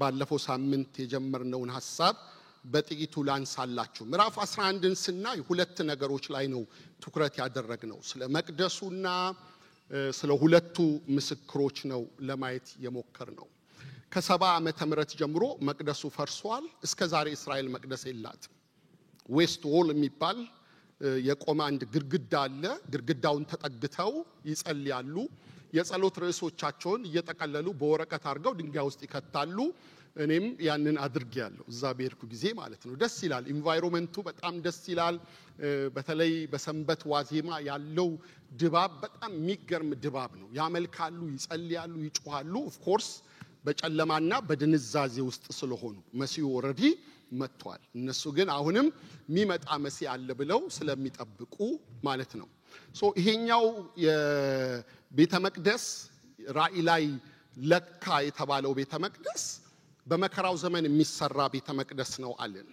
ባለፈው ሳምንት የጀመርነውን ሐሳብ በጥቂቱ ላንሳላችሁ ምዕራፍ 11ን ስናይ ሁለት ነገሮች ላይ ነው ትኩረት ያደረግነው ስለ መቅደሱና ስለ ሁለቱ ምስክሮች ነው ለማየት የሞከርነው ከ70 ዓመተ ምህረት ጀምሮ መቅደሱ ፈርሷል እስከ ዛሬ እስራኤል መቅደስ የላትም ዌስት ዎል የሚባል የቆመ አንድ ግድግዳ አለ ግድግዳውን ተጠግተው ይጸልያሉ የጸሎት ርዕሶቻቸውን እየተቀለሉ በወረቀት አድርገው ድንጋይ ውስጥ ይከታሉ እኔም ያንን አድርጌያለሁ እዛ በርኩ ጊዜ ማለት ነው ደስ ይላል ኢንቫይሮመንቱ በጣም ደስ ይላል በተለይ በሰንበት ዋዜማ ያለው ድባብ በጣም የሚገርም ድባብ ነው ያመልካሉ ይጸልያሉ ይጮሃሉ ኦፍ ኮርስ በጨለማና በድንዛዜ ውስጥ ስለሆኑ መሲሁ ኦሬዲ መጥቷል እነሱ ግን አሁንም የሚመጣ መሲህ አለ ብለው ስለሚጠብቁ ማለት ነው ሶ ይሄኛው የቤተ መቅደስ ራእይ ላይ ለካ የተባለው ቤተ መቅደስ በመከራው ዘመን የሚሰራ ቤተ መቅደስ ነው አለን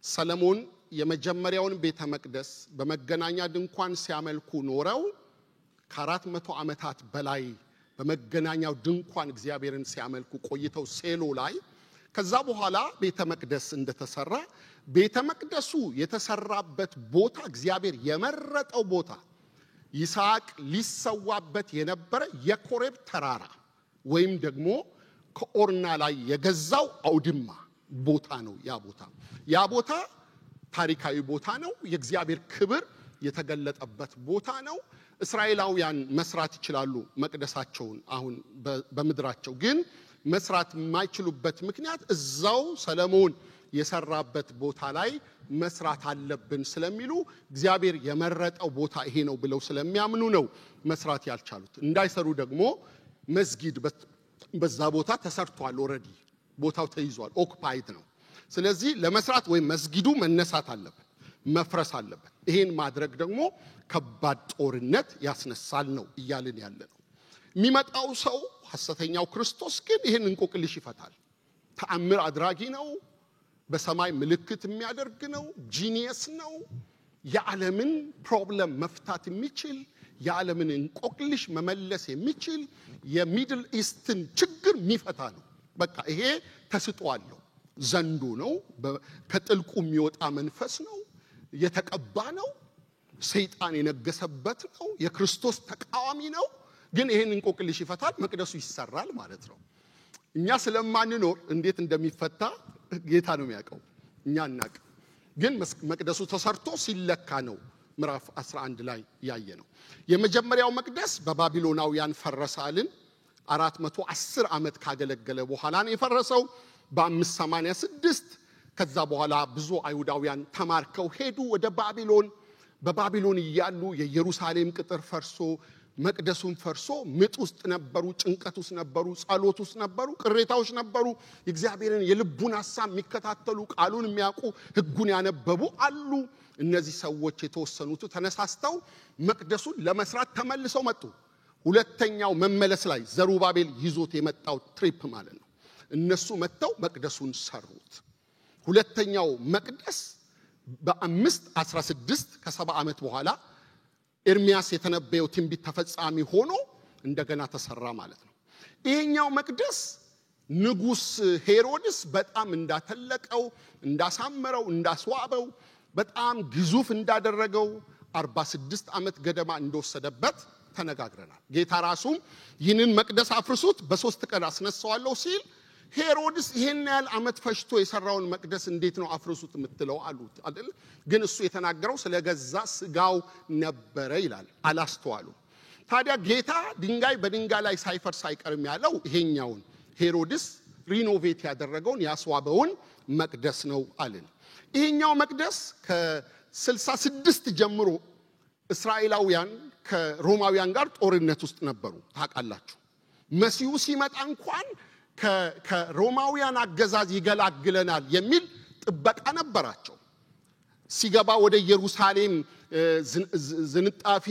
ሰለሞን የመጀመሪያውን ቤተ መቅደስ በመገናኛ ድንኳን ሲያመልኩ ኖረው ከ400 ዓመታት በላይ በመገናኛው ድንኳን እግዚአብሔርን ሲያመልኩ ቆይተው ሴሎ ላይ ከዛ በኋላ ቤተ መቅደስ እንደተሰራ ቤተ መቅደሱ የተሰራበት ቦታ እግዚአብሔር የመረጠው ቦታ ይስሐቅ ሊሰዋበት የነበረ የኮሬብ ተራራ ወይም ደግሞ ከኦርና ላይ የገዛው አውድማ ቦታ ነው ያ ቦታ ታሪካዊ ቦታ ነው የእግዚአብሔር ክብር የተገለጠበት ቦታ ነው እስራኤላውያን መስራት ይችላሉ መቅደሳቸውን አሁን በመድራቸው ግን መስራት የማይችሉበት ምክንያት እዛው ሰለሞን የሰራበት ቦታ ላይ መስራት አለብን ስለሚሉ እግዚአብሔር የመረጠው ቦታ ይሄ ነው ብለው ስለሚያምኑ ነው መስራት ያልቻሉት እንዳይሰሩ ደግሞ መስጊድ በዛ ቦታ ተሰርቷል ኦሬዲ ቦታው ተይዟል ኦኩፓይድ ነው ስለዚህ ለመስራት ወይ መስጊዱ መነሳት አለበት መፍረስ አለበት ይሄን ማድረግ ደግሞ ከባድ ጦርነት ያስነሳል ነው ይያልን ያለነው የሚመጣው ሰው ሐሰተኛው ክርስቶስ ግን ይሄን እንቆቅልሽ ይፈታል ተአምር አድራጊ ነው በሰማይ ምልክት የሚያደርግ ነው ጂኒየስ ነው የዓለምን ፕሮብለም መፍታት የሚችል የዓለምን እንቆቅልሽ መመለስ የሚችል የሚድል ኢስትን ችግር የሚፈታ ነው በቃ ይሄ ተስጧለው ዘንዱ ነው ከጥልቁ የሚወጣ መንፈስ ነው የተቀባ ነው ሰይጣን የነገሰበት ነው የክርስቶስ ተቃዋሚ ነው ግን ይሄን እንቆቅልሽ ይፈታል መቅደሱ ይሰራል ማለት ነው እኛ ስለማንኖር እንዴት እንደሚፈታ ጌታ ነው የሚያውቀው እኛ እናቅ ግን መቅደሱ ተሰርቶ ሲለካ ነው ምዕራፍ 11 ላይ ያየነው የመጀመሪያው መቅደስ በባቢሎናውያን ፈረሳልን 410 ዓመት ካገለገለ በኋላ ነው የፈረሰው በ586 ከዛ በኋላ ብዙ አይሁዳውያን ተማርከው ሄዱ ወደ ባቢሎን በባቢሎን ይያሉ የኢየሩሳሌም ቅጥር ፈርሶ መቅደሱን ፈርሶ ምጥ ውስጥ ነበሩ ጭንቀት ውስጥ ነበሩ ጸሎት ውስጥ ነበሩ ቅሬታዎች ነበሩ የእግዚአብሔርን የልቡን ሐሳብ የሚከታተሉ ቃሉን የሚያውቁ ሕጉን ያነበቡ አሉ እነዚህ ሰዎች የተወሰኑት ተነሳስተው መቅደሱን ለመስራት ተመልሰው መጡ ሁለተኛው መመለስ ላይ ዘሩባቤል ይዞት የመጣው ትሪፕ ማለት ነው እነሱ መተው መቅደሱን ሰሩት ሁለተኛው መቅደስ በ516 ከ70 ዓመት በኋላ ኤርሚያስ የተነበየው ትንቢት ተፈጻሚ ሆኖ እንደገና ተሰራ ማለት ነው ይሄኛው መቅደስ ንጉስ ሄሮድስ በጣም እንዳተለቀው እንዳሳመረው እንዳስዋበው በጣም ግዙፍ እንዳደረገው 46 ዓመት ገደማ እንደወሰደበት ተነጋግረናል ጌታ ራሱም ይህንን መቅደስ አፍርሱት በ3 ቀን አስነሳዋለሁ ሲል ሄሮድስ ይሄን ያህል ዓመት ፈሽቶ የሰራውን መቅደስ እንዴት ነው አፍርሱት የምትለው አሉት አይደል ግን እሱ የተናገረው ስለገዛ ስጋው ነበረ ይላል አላስተዋሉ ታዲያ ጌታ ድንጋይ በድንጋይ ላይ ሳይፈርስ አይቀርም ያለው ይሄኛውን ሄሮድስ ሪኖቬት ያደረገውን ያስዋበውን መቅደስ ነው አለን ይሄኛው መቅደስ ከ66 ጀምሮ እስራኤላውያን ከሮማውያን ጋር ጦርነት ውስጥ ነበሩ ታውቃላችሁ መሲሁ ሲመጣ እንኳን ከሮማውያን አገዛዝ ይገላግለናል የሚል ጥበቃ ነበራቸው ሲገባ ወደ ኢየሩሳሌም ዝንጣፊ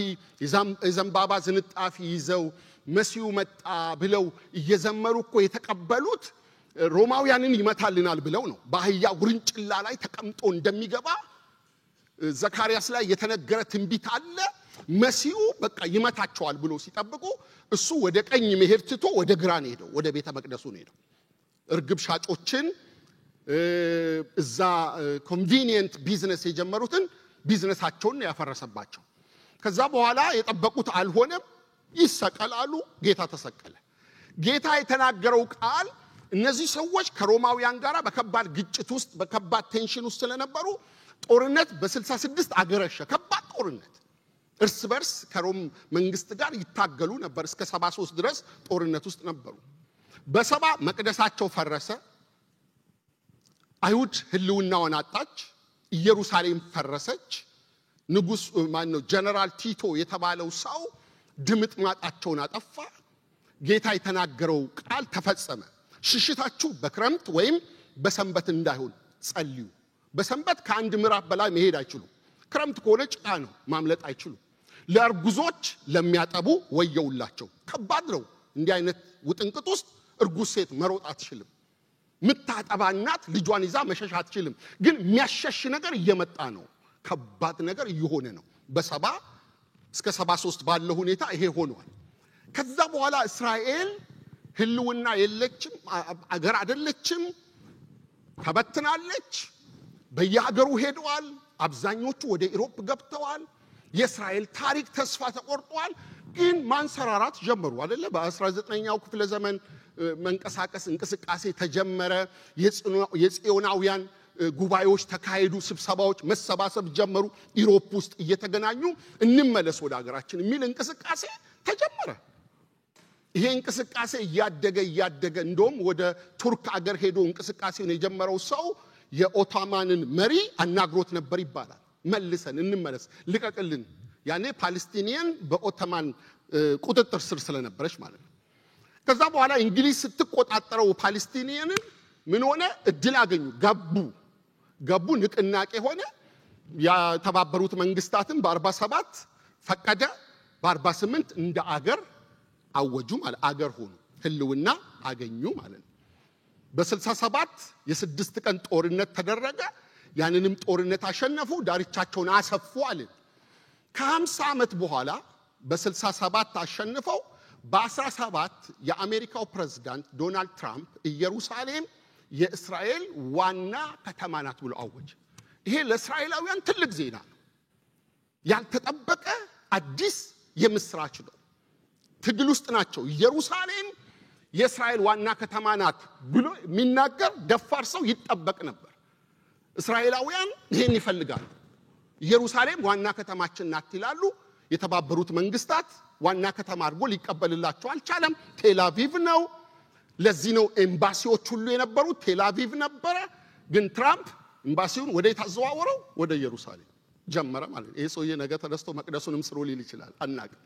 የዘንባባ ዝንጣፊ ይዘው መሲሁ መጣ ብለው እየዘመሩ እኮ የተቀበሉት ሮማውያንን ይመታልናል ብለው ነው በአህያ ውርንጭላ ላይ ተቀምጦ እንደሚገባ ዘካርያስ ላይ የተነገረ ትንቢት አለ መሲሁ በቃ ይመታቸዋል ብሎ ሲጠብቁ እሱ ወደ ቀኝ መሄድ ትቶ ወደ ግራ ነው ሄደው ወደ ቤተ መቅደሱ ነው ሄደው እርግብ ሻጮችን እዛ ኮንቬኒየንት ቢዝነስ የጀመሩትን ቢዝነሳቸውን ያፈረሰባቸው። ከዛ በኋላ የጠበቁት አልሆነም፣ ይሰቀላሉ። ጌታ ተሰቀለ። ጌታ የተናገረው ቃል እነዚህ ሰዎች ከሮማውያን ጋር በከባድ ግጭት ውስጥ በከባድ ቴንሽን ውስጥ ስለነበሩ ጦርነት በ66 አገረሸ። ከባድ ጦርነት እርስ በርስ ከሮም መንግስት ጋር ይታገሉ ነበር። እስከ 73 ድረስ ጦርነት ውስጥ ነበሩ። በ70 መቅደሳቸው ፈረሰ። አይሁድ ህልውናውን አጣች። ኢየሩሳሌም ፈረሰች። ንጉስ ማነው ጀነራል ቲቶ የተባለው ሰው ድምጥማጣቸውን አጠፋ። ጌታ የተናገረው ቃል ተፈጸመ። ሽሽታችሁ በክረምት ወይም በሰንበት እንዳይሆን ጸልዩ። በሰንበት ከአንድ ምዕራፍ በላይ መሄድ አይችሉም። ክረምት ከሆነ ጭቃ ነው፣ ማምለጥ አይችሉም። ለእርጉዞች ለሚያጠቡ ወየውላቸው። ከባድ ነው። እንዲህ አይነት ውጥንቅጥ ውስጥ እርጉዝ ሴት መሮጥ አትችልም። ምታጠባ እናት ልጇን ይዛ መሸሽ አትችልም። ግን የሚያሸሽ ነገር እየመጣ ነው። ከባድ ነገር እየሆነ ነው። በ70 እስከ 73 ባለው ሁኔታ ይሄ ሆኗል። ከዛ በኋላ እስራኤል ህልውና የለችም፣ አገር አይደለችም፣ ተበትናለች። በየሀገሩ ሄደዋል። አብዛኞቹ ወደ ኢሮፕ ገብተዋል። የእስራኤል ታሪክ ተስፋ ተቆርጧል። ግን ማንሰራራት ጀመሩ አይደለ? በ19ኛው ክፍለ ዘመን መንቀሳቀስ እንቅስቃሴ ተጀመረ። የጽዮናውያን ጉባኤዎች ተካሄዱ፣ ስብሰባዎች መሰባሰብ ጀመሩ። ኢሮፕ ውስጥ እየተገናኙ እንመለስ ወደ ሀገራችን የሚል እንቅስቃሴ ተጀመረ። ይሄ እንቅስቃሴ እያደገ እንደውም ወደ ቱርክ አገር ሄዶ እንቅስቃሴውን የጀመረው ሰው የኦቶማንን መሪ አናግሮት ነበር ይባላል። መልሰን እንመለስ ልቀቅልን። ያኔ ፓለስቲኒያን በኦቶማን ቁጥጥር ስር ስለነበረች ማለት ነው። ከዛ በኋላ እንግሊዝ ስትቆጣጠረው ፓለስቲኒያንን ምን ሆነ? እድል አገኙ። ገቡ ንቅናቄ ሆነ። የተባበሩት መንግስታትን በ47 ፈቀደ። በ48 እንደ አገር አወጁ ማለት አገር ሆኑ፣ ህልውና አገኙ ማለት ነው። በ67 የ6 ቀን ጦርነት ተደረገ። ያንንም ጦርነት አሸነፉ፣ ዳርቻቸውን አሰፉ አለ። ከ50 ዓመት በኋላ በ67 አሸንፈው በ17 የአሜሪካው ፕሬዝዳንት ዶናልድ ትራምፕ ኢየሩሳሌም የእስራኤል ዋና ከተማ ናት ብሎ አወጀ። ይሄ ለእስራኤላውያን ትልቅ ዜና ነው። ያልተጠበቀ አዲስ የምስራች ነው። ትግል ውስጥ ናቸው። ኢየሩሳሌም የእስራኤል ዋና ከተማ ናት ብሎ የሚናገር ደፋር ሰው ይጠበቅ ነበር። እስራኤላውያን ይሄን ይፈልጋሉ። ኢየሩሳሌም ዋና ከተማችን ናት ይላሉ። የተባበሩት መንግስታት ዋና ከተማ አድርጎ ሊቀበልላቸው አልቻለም። ቴልአቪቭ ነው። ለዚህ ነው ኤምባሲዎች ሁሉ የነበሩት ቴልአቪቭ ነበረ። ግን ትራምፕ ኤምባሲውን ወደ ታዘዋወረው ወደ ኢየሩሳሌም ጀመረ ማለት ነው። ይሄ ሰውዬ ነገ ተነስቶ መቅደሱንም ስሩ ሊል ይችላል፣ አናውቅም።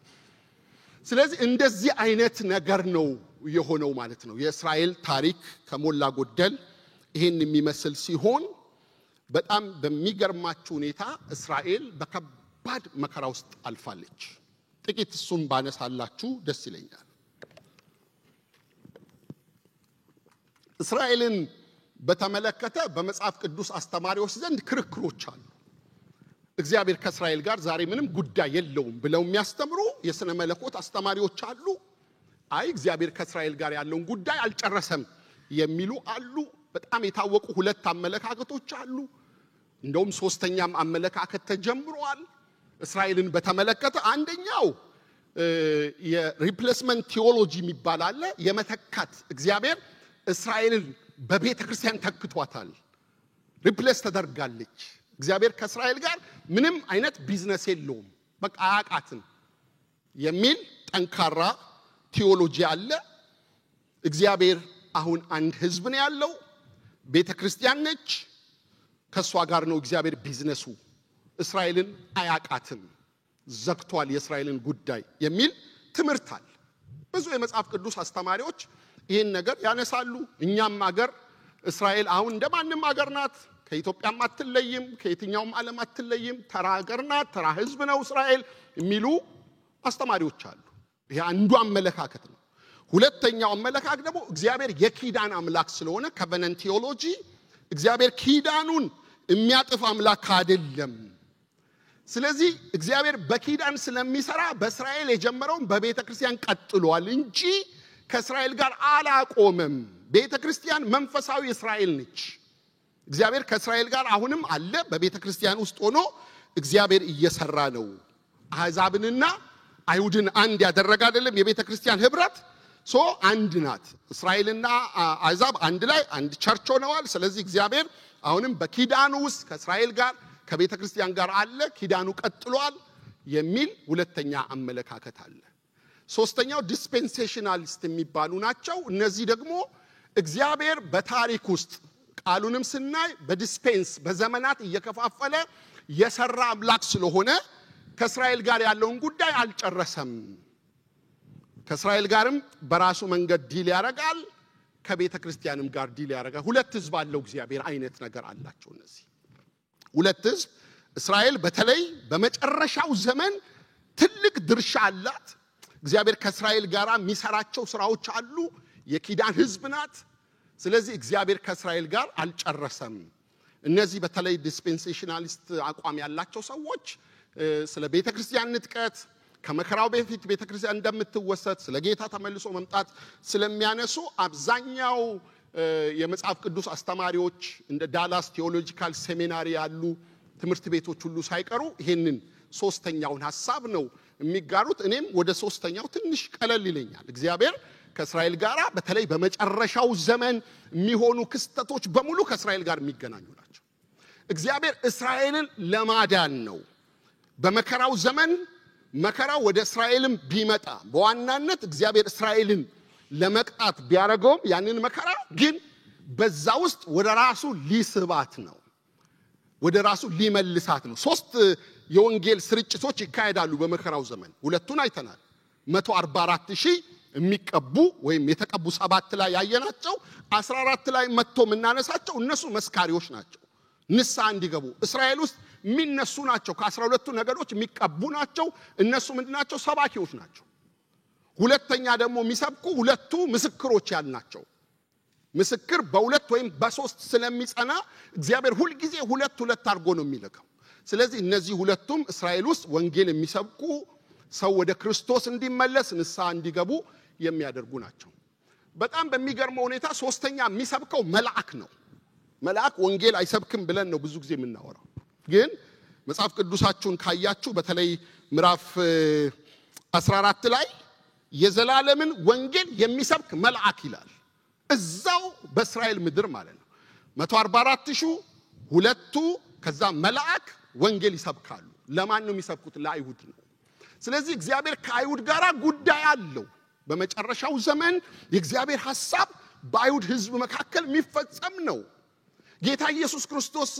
ስለዚህ እንደዚህ አይነት ነገር ነው የሆነው ማለት ነው። የእስራኤል ታሪክ ከሞላ ጎደል ይሄን የሚመስል ሲሆን በጣም በሚገርማችሁ ሁኔታ እስራኤል በከባድ መከራ ውስጥ አልፋለች። ጥቂት እሱም ባነሳላችሁ ደስ ይለኛል። እስራኤልን በተመለከተ በመጽሐፍ ቅዱስ አስተማሪዎች ዘንድ ክርክሮች አሉ። እግዚአብሔር ከእስራኤል ጋር ዛሬ ምንም ጉዳይ የለውም ብለው የሚያስተምሩ የሥነ መለኮት አስተማሪዎች አሉ። አይ እግዚአብሔር ከእስራኤል ጋር ያለውን ጉዳይ አልጨረሰም የሚሉ አሉ። በጣም የታወቁ ሁለት አመለካከቶች አሉ። እንደውም ሶስተኛም አመለካከት ተጀምሯል እስራኤልን በተመለከተ። አንደኛው የሪፕሌስመንት ቲዮሎጂ የሚባል አለ። የመተካት እግዚአብሔር እስራኤልን በቤተ ክርስቲያን ተክቷታል፣ ሪፕሌስ ተደርጋለች። እግዚአብሔር ከእስራኤል ጋር ምንም አይነት ቢዝነስ የለውም፣ በቃ አያቃትም የሚል ጠንካራ ቲዮሎጂ አለ። እግዚአብሔር አሁን አንድ ህዝብ ነው ያለው፣ ቤተ ክርስቲያን ነች፣ ከሷ ጋር ነው እግዚአብሔር ቢዝነሱ። እስራኤልን አያቃትም፣ ዘግቷል የእስራኤልን ጉዳይ የሚል ትምህርት አለ። ብዙ የመጽሐፍ ቅዱስ አስተማሪዎች ይህን ነገር ያነሳሉ። እኛም ሀገር እስራኤል አሁን እንደማንም ሀገር ናት፣ ከኢትዮጵያም አትለይም፣ ከየትኛውም ዓለም አትለይም፣ ተራ ሀገር ናት፣ ተራ ህዝብ ነው እስራኤል የሚሉ አስተማሪዎች አሉ። ይሄ አንዱ አመለካከት ነው። ሁለተኛው አመለካከት ደግሞ እግዚአብሔር የኪዳን አምላክ ስለሆነ ኮቨናንት ቲዮሎጂ፣ እግዚአብሔር ኪዳኑን የሚያጥፍ አምላክ አይደለም። ስለዚህ እግዚአብሔር በኪዳን ስለሚሰራ በእስራኤል የጀመረውን በቤተ ክርስቲያን ቀጥሏል እንጂ ከእስራኤል ጋር አላቆመም። ቤተክርስቲያን መንፈሳዊ እስራኤል ነች። እግዚአብሔር ከእስራኤል ጋር አሁንም አለ። በቤተክርስቲያን ውስጥ ሆኖ እግዚአብሔር እየሰራ ነው። አሕዛብንና አይሁድን አንድ ያደረገ አይደለም የቤተክርስቲያን ህብረት አንድ ናት። እስራኤልና አሕዛብ አንድ ላይ አንድ ቸርች ሆነዋል። ስለዚህ እግዚአብሔር አሁንም በኪዳኑ ውስጥ ከእስራኤል ጋር ከቤተክርስቲያን ጋር አለ። ኪዳኑ ቀጥሏል የሚል ሁለተኛ አመለካከት አለ። ሶስተኛው ዲስፔንሴሽናሊስት የሚባሉ ናቸው። እነዚህ ደግሞ እግዚአብሔር በታሪክ ውስጥ ቃሉንም ስናይ በዲስፔንስ በዘመናት እየከፋፈለ የሰራ አምላክ ስለሆነ ከእስራኤል ጋር ያለውን ጉዳይ አልጨረሰም። ከእስራኤል ጋርም በራሱ መንገድ ዲል ያደርጋል፣ ከቤተክርስቲያንም ጋር ዲል ያደርጋል። ሁለት ህዝብ አለው እግዚአብሔር አይነት ነገር አላቸው። እነዚህ ሁለት ህዝብ እስራኤል በተለይ በመጨረሻው ዘመን ትልቅ ድርሻ አላት። እግዚአብሔር ከእስራኤል ጋር የሚሰራቸው ስራዎች አሉ። የኪዳን ህዝብ ናት። ስለዚህ እግዚአብሔር ከእስራኤል ጋር አልጨረሰም። እነዚህ በተለይ ዲስፔንሴሽናሊስት አቋም ያላቸው ሰዎች ስለ ቤተክርስቲያን ንጥቀት ከመከራው በፊት ቤተክርስቲያን እንደምትወሰድ ስለ ጌታ ተመልሶ መምጣት ስለሚያነሱ አብዛኛው የመጽሐፍ ቅዱስ አስተማሪዎች እንደ ዳላስ ቴዎሎጂካል ሴሚናሪ ያሉ ትምህርት ቤቶች ሁሉ ሳይቀሩ ይሄንን ሶስተኛውን ሐሳብ ነው የሚጋሩት። እኔም ወደ ሶስተኛው ትንሽ ቀለል ይለኛል። እግዚአብሔር ከእስራኤል ጋር በተለይ በመጨረሻው ዘመን የሚሆኑ ክስተቶች በሙሉ ከእስራኤል ጋር የሚገናኙ ናቸው። እግዚአብሔር እስራኤልን ለማዳን ነው። በመከራው ዘመን መከራው ወደ እስራኤልም ቢመጣ በዋናነት እግዚአብሔር እስራኤልን ለመቅጣት ቢያረገውም ያንን መከራ ግን በዛ ውስጥ ወደ ራሱ ሊስባት ነው፣ ወደ ራሱ ሊመልሳት ነው። 3 የወንጌል ስርጭቶች ይካሄዳሉ በመከራው ዘመን። ሁለቱን አይተናል። 144,000 የሚቀቡ ወይም የተቀቡ 7 ላይ ያየናቸው 14 ላይ መጥቶ ምናነሳቸው እነሱ መስካሪዎች ናቸው። ንስሐ እንዲገቡ እስራኤል ውስጥ የሚነሱ ናቸው። ከ12ቱ ነገዶች የሚቀቡ ናቸው። እነሱ ምንድናቸው? ሰባኪዎች ናቸው። ሁለተኛ ደግሞ የሚሰብኩ ሁለቱ ምስክሮች ያልናቸው። ምስክር በሁለት ወይም በሶስት ስለሚጸና እግዚአብሔር ሁሉ ጊዜ ሁለት አድርጎ ነው የሚልከው። ስለዚህ እነዚህ ሁለቱም እስራኤል ውስጥ ወንጌል የሚሰብኩ ሰው ወደ ክርስቶስ እንዲመለስ ንስሐ እንዲገቡ የሚያደርጉ ናቸው። በጣም በሚገርመው ሁኔታ ሶስተኛ የሚሰብከው መልአክ ነው። መልአክ ወንጌል አይሰብክም ብለን ነው ብዙ ጊዜ የምናወራው። ግን መጽሐፍ ቅዱሳችሁን ካያችሁ በተለይ ምዕራፍ 14 ላይ የዘላለምን ወንጌል የሚሰብክ መልአክ ይላል። እዛው በእስራኤል ምድር ማለት ነው። 144,000 ሁለቱ ከዛ መልአክ ወንጌል ይሰብካሉ። ለማን ነው የሚሰብኩት? ለአይሁድ ነው። ስለዚህ እግዚአብሔር ከአይሁድ ጋር ጉዳይ አለው። በመጨረሻው ዘመን የእግዚአብሔር ሐሳብ በአይሁድ ህዝብ መካከል የሚፈጸም ነው። ጌታ ኢየሱስ ክርስቶስ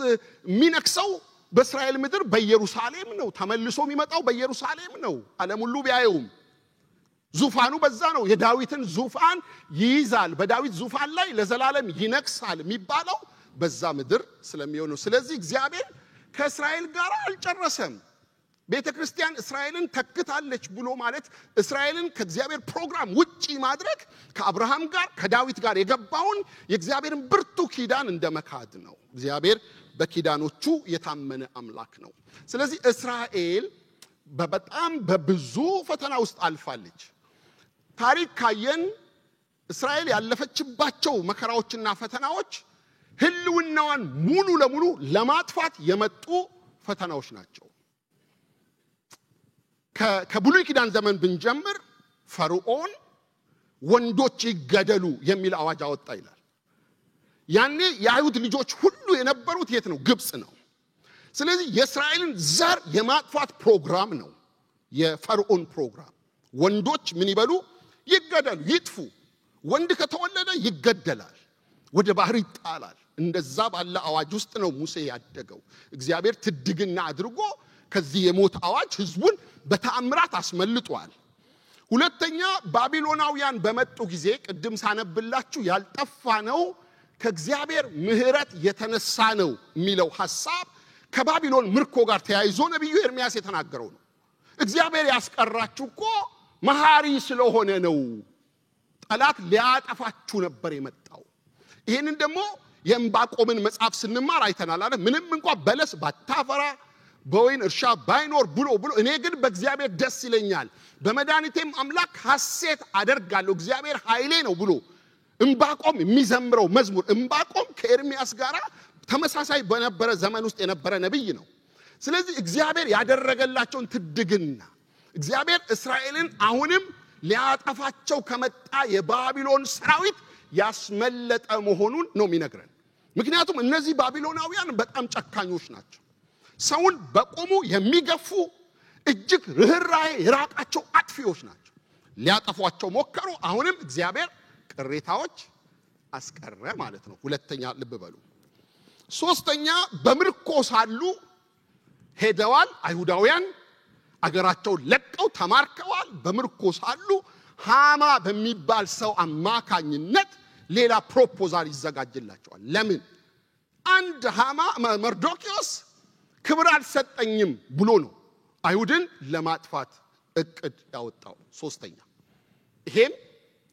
የሚነክሰው በእስራኤል ምድር በኢየሩሳሌም ነው። ተመልሶ የሚመጣው በኢየሩሳሌም ነው። ዓለም ሁሉ ቢያየውም ዙፋኑ በዛ ነው። የዳዊትን ዙፋን ይይዛል፣ በዳዊት ዙፋን ላይ ለዘላለም ይነክሳል የሚባለው በዛ ምድር ስለሚሆነው። ስለዚህ እግዚአብሔር ከእስራኤል ጋር አልጨረሰም። ቤተክርስቲያን እስራኤልን ተክታለች ብሎ ማለት እስራኤልን ከእግዚአብሔር ፕሮግራም ውጪ ማድረግ ከአብርሃም ጋር ከዳዊት ጋር የገባውን የእግዚአብሔርን ብርቱ ኪዳን እንደመካድ ነው። እግዚአብሔር በኪዳኖቹ የታመነ አምላክ ነው። ስለዚህ እስራኤል በጣም በብዙ ፈተና ውስጥ አልፋለች። ታሪክ ካየን እስራኤል ያለፈችባቸው መከራዎችና ፈተናዎች ህልውናዋን ሙሉ ለሙሉ ለማጥፋት የመጡ ፈተናዎች ናቸው። ከብሉይ ኪዳን ዘመን ብንጀምር ፈርዖን ወንዶች ይገደሉ የሚል አዋጅ አወጣ ይላል። ያኔ የአይሁድ ልጆች ሁሉ የነበሩት የት ነው? ግብጽ ነው። ስለዚህ የእስራኤልን ዘር የማጥፋት ፕሮግራም ነው የፈርዖን ፕሮግራም። ወንዶች ምን ይበሉ? ይገደሉ፣ ይጥፉ። ወንድ ከተወለደ ይገደላል፣ ወደ ባህር ይጣላል። እንደዛ ባለ አዋጅ ውስጥ ነው ሙሴ ያደገው። እግዚአብሔር ትድግና አድርጎ ከዚህ የሞት አዋጅ ህዝቡን በተአምራት አስመልጧል። ሁለተኛ ባቢሎናውያን በመጡ ጊዜ ቅድም ሳነብላችሁ ያልጠፋ ነው ከእግዚአብሔር ምህረት የተነሳ ነው የሚለው ሐሳብ ከባቢሎን ምርኮ ጋር ተያይዞ ነብዩ ኤርሚያስ የተናገረው ነው። እግዚአብሔር ያስቀራችሁ እኮ መሐሪ ስለሆነ ነው። ጠላት ሊያጠፋችሁ ነበር የመጣው። ይሄንን ደግሞ የዕንባቆምን መጽሐፍ ስንማር አይተናል አይደል? ምንም እንኳን በለስ ባታፈራ በወይን እርሻ ባይኖር ብሎ እኔ ግን በእግዚአብሔር ደስ ይለኛል በመድኃኒቴም አምላክ ሐሴት አደርጋለሁ እግዚአብሔር ኃይሌ ነው ብሎ ዕንባቆም የሚዘምረው መዝሙር ዕንባቆም ከኤርምያስ ጋር ተመሳሳይ በነበረ ዘመን ውስጥ የነበረ ነብይ ነው። ስለዚህ እግዚአብሔር ያደረገላቸውን ትድግና እግዚአብሔር እስራኤልን አሁንም ሊያጠፋቸው ከመጣ የባቢሎን ሰራዊት ያስመለጠ መሆኑን ነው የሚነግረን። ምክንያቱም እነዚህ ባቢሎናውያን በጣም ጨካኞች ናቸው። ሰውን በቆሙ የሚገፉ እጅግ ርህራሄ የራቃቸው አጥፊዎች ናቸው። ሊያጠፏቸው ሞከሩ። አሁንም እግዚአብሔር ቅሬታዎች አስቀረ ማለት ነው። ሁለተኛ ልብ በሉ። ሶስተኛ በምርኮ ሳሉ ሄደዋል። አይሁዳውያን አገራቸውን ለቀው ተማርከዋል። በምርኮ ሳሉ ሃማ በሚባል ሰው አማካኝነት ሌላ ፕሮፖዛል ይዘጋጅላቸዋል። ለምን? አንድ ሃማ መርዶክዮስ ክብር አልሰጠኝም ብሎ ነው አይሁድን ለማጥፋት እቅድ ያወጣው። ሶስተኛ ይሄም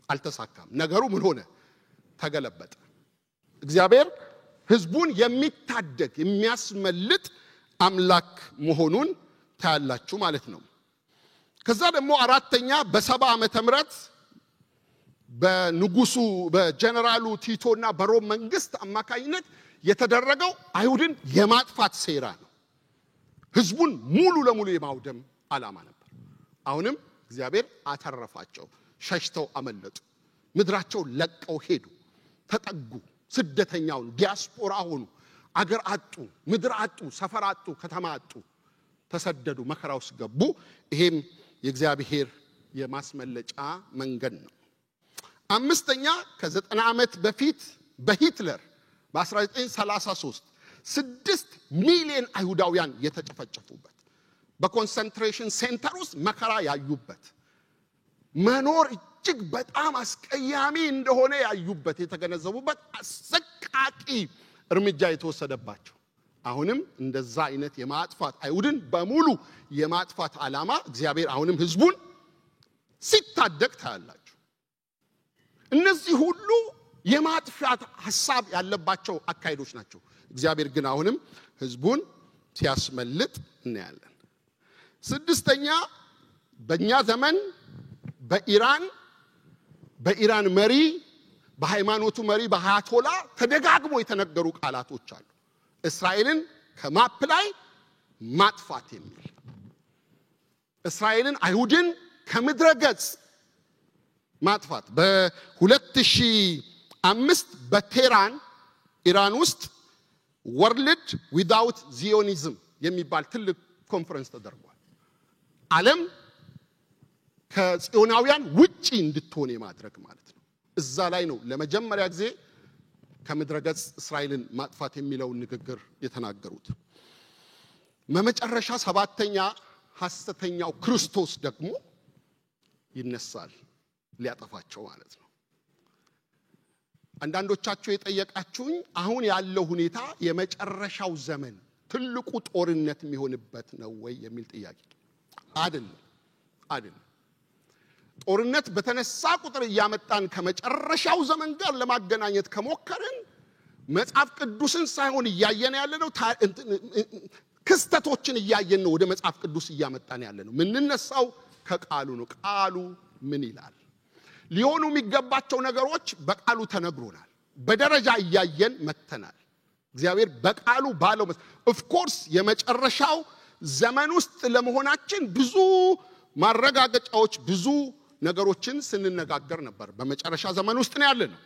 አልተሳካም። ነገሩ ምን ሆነ? ተገለበጠ። እግዚአብሔር ሕዝቡን የሚታደግ የሚያስመልጥ አምላክ መሆኑን ታያላችሁ ማለት ነው። ከዛ ደግሞ አራተኛ በ70 ዓመተ ምህረት በንጉሱ በጀነራሉ ቲቶና በሮም መንግስት አማካኝነት የተደረገው አይሁድን የማጥፋት ሴራ ነው። ሕዝቡን ሙሉ ለሙሉ የማውደም ዓላማ ነበር። አሁንም እግዚአብሔር አተረፋቸው። ሸሽተው አመለጡ። ምድራቸው ለቀው ሄዱ። ተጠጉ። ስደተኛውን ዲያስፖራ ሆኑ። አገር አጡ፣ ምድር አጡ፣ ሰፈር አጡ፣ ከተማ አጡ። ተሰደዱ፣ መከራ ውስጥ ገቡ። ይሄም የእግዚአብሔር የማስመለጫ መንገድ ነው። አምስተኛ ከ90 ዓመት በፊት በሂትለር በ1933 6 ሚሊዮን አይሁዳውያን የተጨፈጨፉበት በኮንሰንትሬሽን ሴንተር ውስጥ መከራ ያዩበት መኖር እጅግ በጣም አስቀያሚ እንደሆነ ያዩበት የተገነዘቡበት አሰቃቂ እርምጃ የተወሰደባቸው አሁንም እንደዛ አይነት የማጥፋት አይሁድን በሙሉ የማጥፋት ዓላማ እግዚአብሔር አሁንም ሕዝቡን ሲታደግ ታያላችሁ። እነዚህ ሁሉ የማጥፋት ሐሳብ ያለባቸው አካይዶች ናቸው። እግዚአብሔር ግን አሁንም ሕዝቡን ሲያስመልጥ እናያለን። ስድስተኛ በእኛ ዘመን በኢራን መሪ በሃይማኖቱ መሪ በአያቶላ ተደጋግሞ የተነገሩ ቃላቶች አሉ። እስራኤልን ከማፕ ላይ ማጥፋት የሚል እስራኤልን አይሁድን ከምድረ ገጽ ማጥፋት በ2005 በቴህራን ኢራን ውስጥ ወርልድ ዊዛውት ዚዮኒዝም የሚባል ትልቅ ኮንፈረንስ ተደርጓል። ዓለም ከጽዮናውያን ውጪ እንድትሆን የማድረግ ማለት ነው። እዛ ላይ ነው ለመጀመሪያ ጊዜ ከምድረ ገጽ እስራኤልን ማጥፋት የሚለው ንግግር የተናገሩት። በመጨረሻ ሰባተኛ ሐሰተኛው ክርስቶስ ደግሞ ይነሳል ሊያጠፋቸው ማለት ነው። አንዳንዶቻችሁ የጠየቃችሁኝ አሁን ያለው ሁኔታ የመጨረሻው ዘመን ትልቁ ጦርነት የሚሆንበት ነው ወይ የሚል ጥያቄ አይደለም። ጦርነት በተነሳ ቁጥር እያመጣን ከመጨረሻው ዘመን ጋር ለማገናኘት ከሞከርን መጽሐፍ ቅዱስን ሳይሆን እያየን ያለነው ክስተቶችን እያየን ነው ወደ መጽሐፍ ቅዱስ እያመጣን ያለነው። ምንነሳው ከቃሉ ነው። ቃሉ ምን ይላል? ሊሆኑ የሚገባቸው ነገሮች በቃሉ ተነግሮናል። በደረጃ እያየን መተናል። እግዚአብሔር በቃሉ ባለው ኦፍ ኮርስ የመጨረሻው ዘመን ውስጥ ለመሆናችን ብዙ ማረጋገጫዎች ብዙ ነገሮችን ስንነጋገር ነበር። በመጨረሻ ዘመን ውስጥ ነው ያለነው።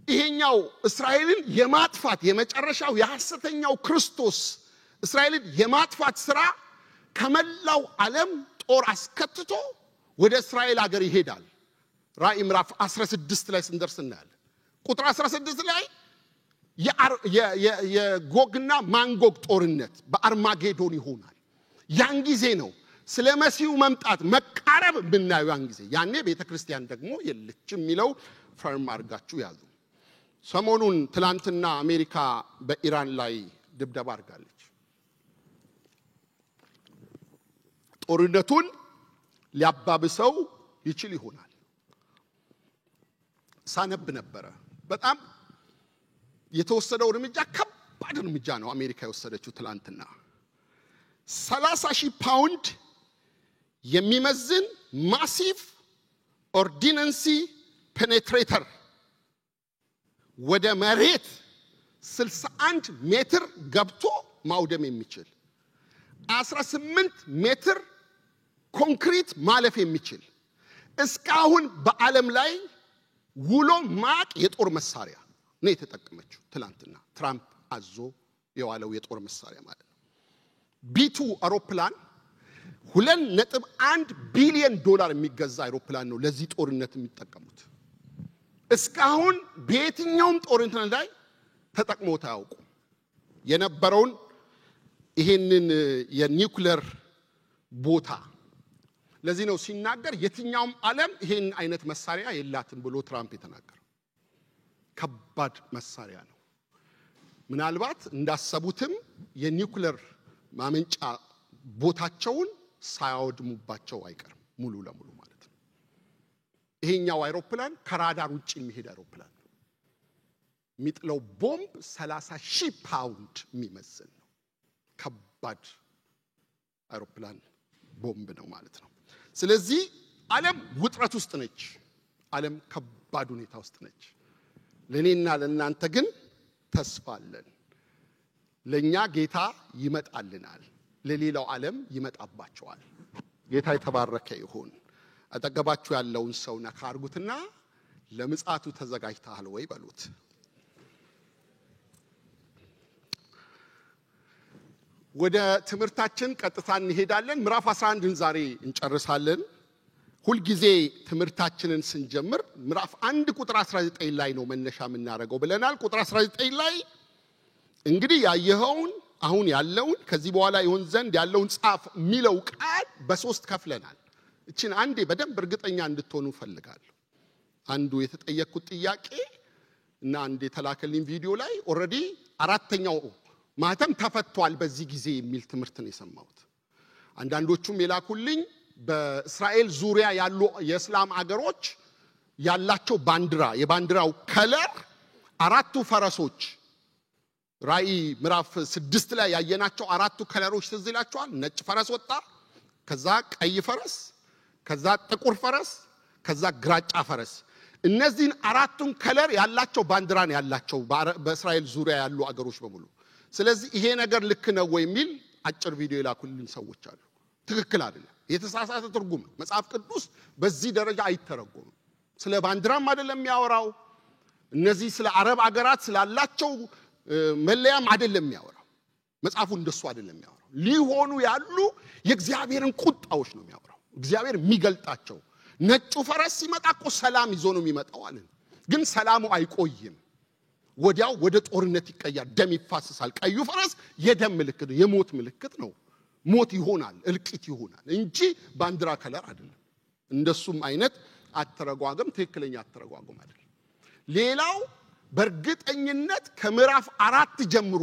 ይሄኛው እስራኤልን የማጥፋት የመጨረሻው የሐሰተኛው ክርስቶስ እስራኤልን የማጥፋት ሥራ ከመላው ዓለም ጦር አስከትቶ ወደ እስራኤል ሀገር ይሄዳል። ራእይ ምዕራፍ 16 ላይ ስንደርስ እናያለን። ቁጥር 16 ላይ የጎግና ማንጎግ ጦርነት በአርማጌዶን ይሆናል። ያን ጊዜ ነው ስለ መሲሁ መምጣት መቃረብ ብናዩ ያን ጊዜ ያኔ ቤተክርስቲያን ደግሞ የለችም የሚለው ፈርም አድርጋችሁ ያዙ። ሰሞኑን ትላንትና አሜሪካ በኢራን ላይ ድብደባ አድርጋለች። ጦርነቱን ሊያባብሰው ይችል ይሆናል። ሳነብ ነበረ። በጣም የተወሰደው እርምጃ ከባድ እርምጃ ነው አሜሪካ የወሰደችው ትላንትና። 30,000 ፓውንድ የሚመዝን ማሲቭ ኦርዲናንሲ ፔኔትሬተር ወደ መሬት 61 ሜትር ገብቶ ማውደም የሚችል 18 ሜትር ኮንክሪት ማለፍ የሚችል እስካሁን በዓለም ላይ ውሎ ማቅ የጦር መሳሪያ ነው የተጠቀመችው ትላንትና ትራምፕ አዞ የዋለው የጦር መሳሪያ ማለት ነው። ቢ2 አውሮፕላን 2.1 ቢሊዮን ዶላር የሚገዛ አውሮፕላን ነው ለዚህ ጦርነት የሚጠቀሙት። እስካሁን በየትኛውም ጦርነት ላይ ተጠቅሞት አያውቁም። የነበረውን ይሄንን የኒውክሌር ቦታ ለዚህ ነው ሲናገር የትኛውም ዓለም ይሄን አይነት መሳሪያ የላትም ብሎ ትራምፕ የተናገረው። ከባድ መሳሪያ ነው። ምናልባት እንዳሰቡትም የኒውክሌር ማመንጫ ቦታቸውን ሳያወድሙባቸው አይቀርም ሙሉ ለሙሉ ማለት ነው። ይሄኛው አውሮፕላን ከራዳር ውጪ የሚሄድ አውሮፕላን ነው። የሚጥለው ቦምብ 30,000 ፓውንድ የሚመዝን ነው። ከባድ አውሮፕላን ቦምብ ነው ማለት ነው። ስለዚህ ዓለም ውጥረት ውስጥ ነች። ዓለም ከባድ ሁኔታ ውስጥ ነች። ለኔና ለናንተ ግን ተስፋ አለን። ለኛ ጌታ ይመጣልናል፣ ለሌላው ዓለም ይመጣባቸዋል። ጌታ የተባረከ ይሁን። አጠገባችሁ ያለውን ሰው ነካ አርጉትና ለምጽአቱ ተዘጋጅተሃል ወይ በሉት። ወደ ትምህርታችን ቀጥታ እንሄዳለን። ምዕራፍ 11ን ዛሬ እንጨርሳለን። ሁሉ ጊዜ ትምህርታችንን ስንጀምር ምዕራፍ 1 ቁጥር 19 ላይ ነው መነሻ የምናደርገው ብለናል። ቁጥር 19 ላይ እንግዲህ ያየኸውን አሁን ያለውን ከዚህ በኋላ ይሆን ዘንድ ያለውን ጻፍ የሚለው ቃል በሶስት ከፍለናል። እቺን አንዴ በደንብ እርግጠኛ እንድትሆኑ ፈልጋለሁ። አንዱ የተጠየቅኩት ጥያቄ እና አንዴ ተላከልኝ ቪዲዮ ላይ ኦሬዲ አራተኛው ማተም ተፈቷል በዚህ ጊዜ የሚል ትምህርት ነው የሰማሁት። አንዳንዶቹም የላኩልኝ በእስራኤል ዙሪያ ያሉ የእስላም አገሮች ያላቸው ባንዲራ የባንዲራው ከለር አራቱ ፈረሶች ራእይ ምዕራፍ 6 ላይ ያየናቸው አራቱ ከለሮች ትዝ ይላችኋል። ነጭ ፈረስ ወጣ፣ ከዛ ቀይ ፈረስ፣ ከዛ ጥቁር ፈረስ፣ ከዛ ግራጫ ፈረስ። እነዚህን አራቱን ከለር ያላቸው ባንዲራን ያላቸው በእስራኤል ዙሪያ ያሉ አገሮች በሙሉ። ስለዚህ ይሄ ነገር ልክ ነው ወይ የሚል አጭር ቪዲዮ የላኩልኝ ሰዎች አሉ። ትክክል አይደለም፣ የተሳሳተ ትርጉም። መጽሐፍ ቅዱስ በዚህ ደረጃ አይተረጎምም። ስለ ባንዲራም አይደለም የሚያወራው። እነዚህ ስለ አረብ አገራት ስላላቸው መለያም አይደለም የሚያወራው። መጽሐፉ እንደሱ አይደለም የሚያወራው። ሊሆኑ ያሉ የእግዚአብሔርን ቁጣዎች ነው የሚያወራው። እግዚአብሔር የሚገልጣቸው። ነጩ ፈረስ ሲመጣ እኮ ሰላም ይዞ ነው የሚመጣው አለ። ግን ሰላሙ አይቆይም። ወዲያው ወደ ጦርነት ይቀየራል፣ ደም ይፋሰሳል። ቀዩ ፈረስ የደም ምልክት ነው፣ የሞት ምልክት ነው። ሞት ይሆናል፣ እልቂት ይሆናል እንጂ ባንዲራ ከለር አይደለም። እንደሱም አይነት አተረጓጎም ትክክለኛ አተረጓጎም አይደለም። ሌላው በእርግጠኝነት ከምዕራፍ 4 ጀምሮ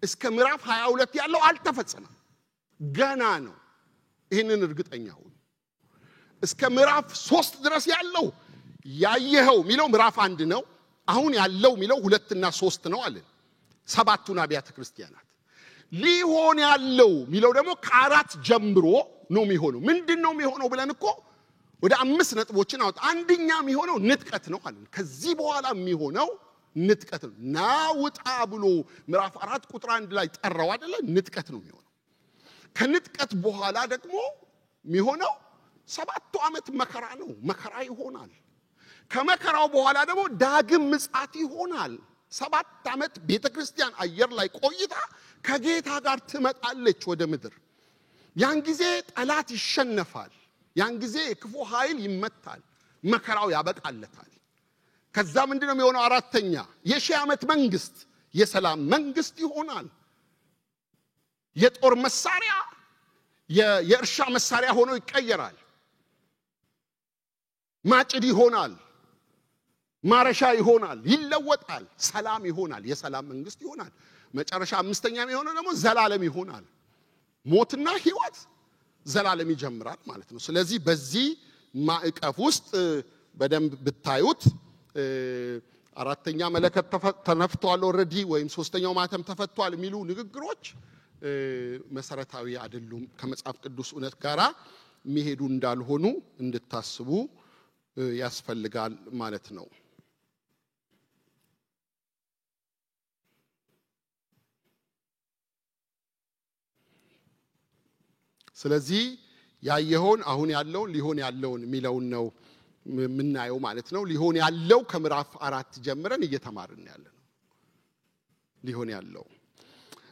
እስከ ምዕራፍ 22 ያለው አልተፈጸመም፣ ገና ነው። ይሄንን እርግጠኛ ሁኑ። እስከ ምዕራፍ 3 ድረስ ያለው ያየኸው ሚለው ምዕራፍ 1 ነው። አሁን ያለው ሚለው 2 እና 3 ነው አለ። ሰባቱን አብያተ ክርስቲያናት ሊሆን ያለው ሚለው ደግሞ ከ4 ጀምሮ ነው የሚሆነው። ምንድነው የሚሆነው ብለን እኮ ወደ 5 ነጥቦችን አውጥ። አንደኛ የሚሆነው ንጥቀት ነው አለ። ከዚህ በኋላ የሚሆነው ንጥቀት ነው። ናውጣ ብሎ ምዕራፍ 4 ቁጥር 1 ላይ ጠራው አይደለ? ንጥቀት ነው የሚሆነው። ከንጥቀት በኋላ ደግሞ የሚሆነው 7 ዓመት መከራ ነው። መከራ ይሆናል። ከመከራው በኋላ ደግሞ ዳግም ምጽአት ይሆናል። 7 ዓመት ቤተክርስቲያን አየር ላይ ቆይታ ከጌታ ጋር ትመጣለች ወደ ምድር። ያን ጊዜ ጠላት ይሸነፋል። ያን ጊዜ ክፉ ኃይል ይመታል። መከራው ያበቃለታል። ከዛ ምንድነው የሚሆነው? አራተኛ የሺህ ዓመት መንግስት፣ የሰላም መንግስት ይሆናል። የጦር መሳሪያ የእርሻ መሳሪያ ሆኖ ይቀየራል። ማጭድ ይሆናል፣ ማረሻ ይሆናል፣ ይለወጣል። ሰላም ይሆናል፣ የሰላም መንግስት ይሆናል። መጨረሻ አምስተኛ የሚሆነው ደግሞ ዘላለም ይሆናል። ሞትና ህይወት ዘላለም ይጀምራል ማለት ነው። ስለዚህ በዚህ ማዕቀፍ ውስጥ በደንብ ብታዩት አራተኛ መለከት ተነፍቷል ኦሬዲ ወይም ሶስተኛው ማተም ተፈቷል የሚሉ ንግግሮች መሰረታዊ አይደሉም ከመጽሐፍ ቅዱስ እውነት ጋራ የሚሄዱ እንዳልሆኑ እንድታስቡ ያስፈልጋል ማለት ነው። ስለዚህ ያየሆን አሁን ያለውን ሊሆን ያለውን የሚለውን ነው ምናየው ማለት ነው። ሊሆን ያለው ከምዕራፍ 4 ጀምረን እየተማርን ያለነው ሊሆን ያለው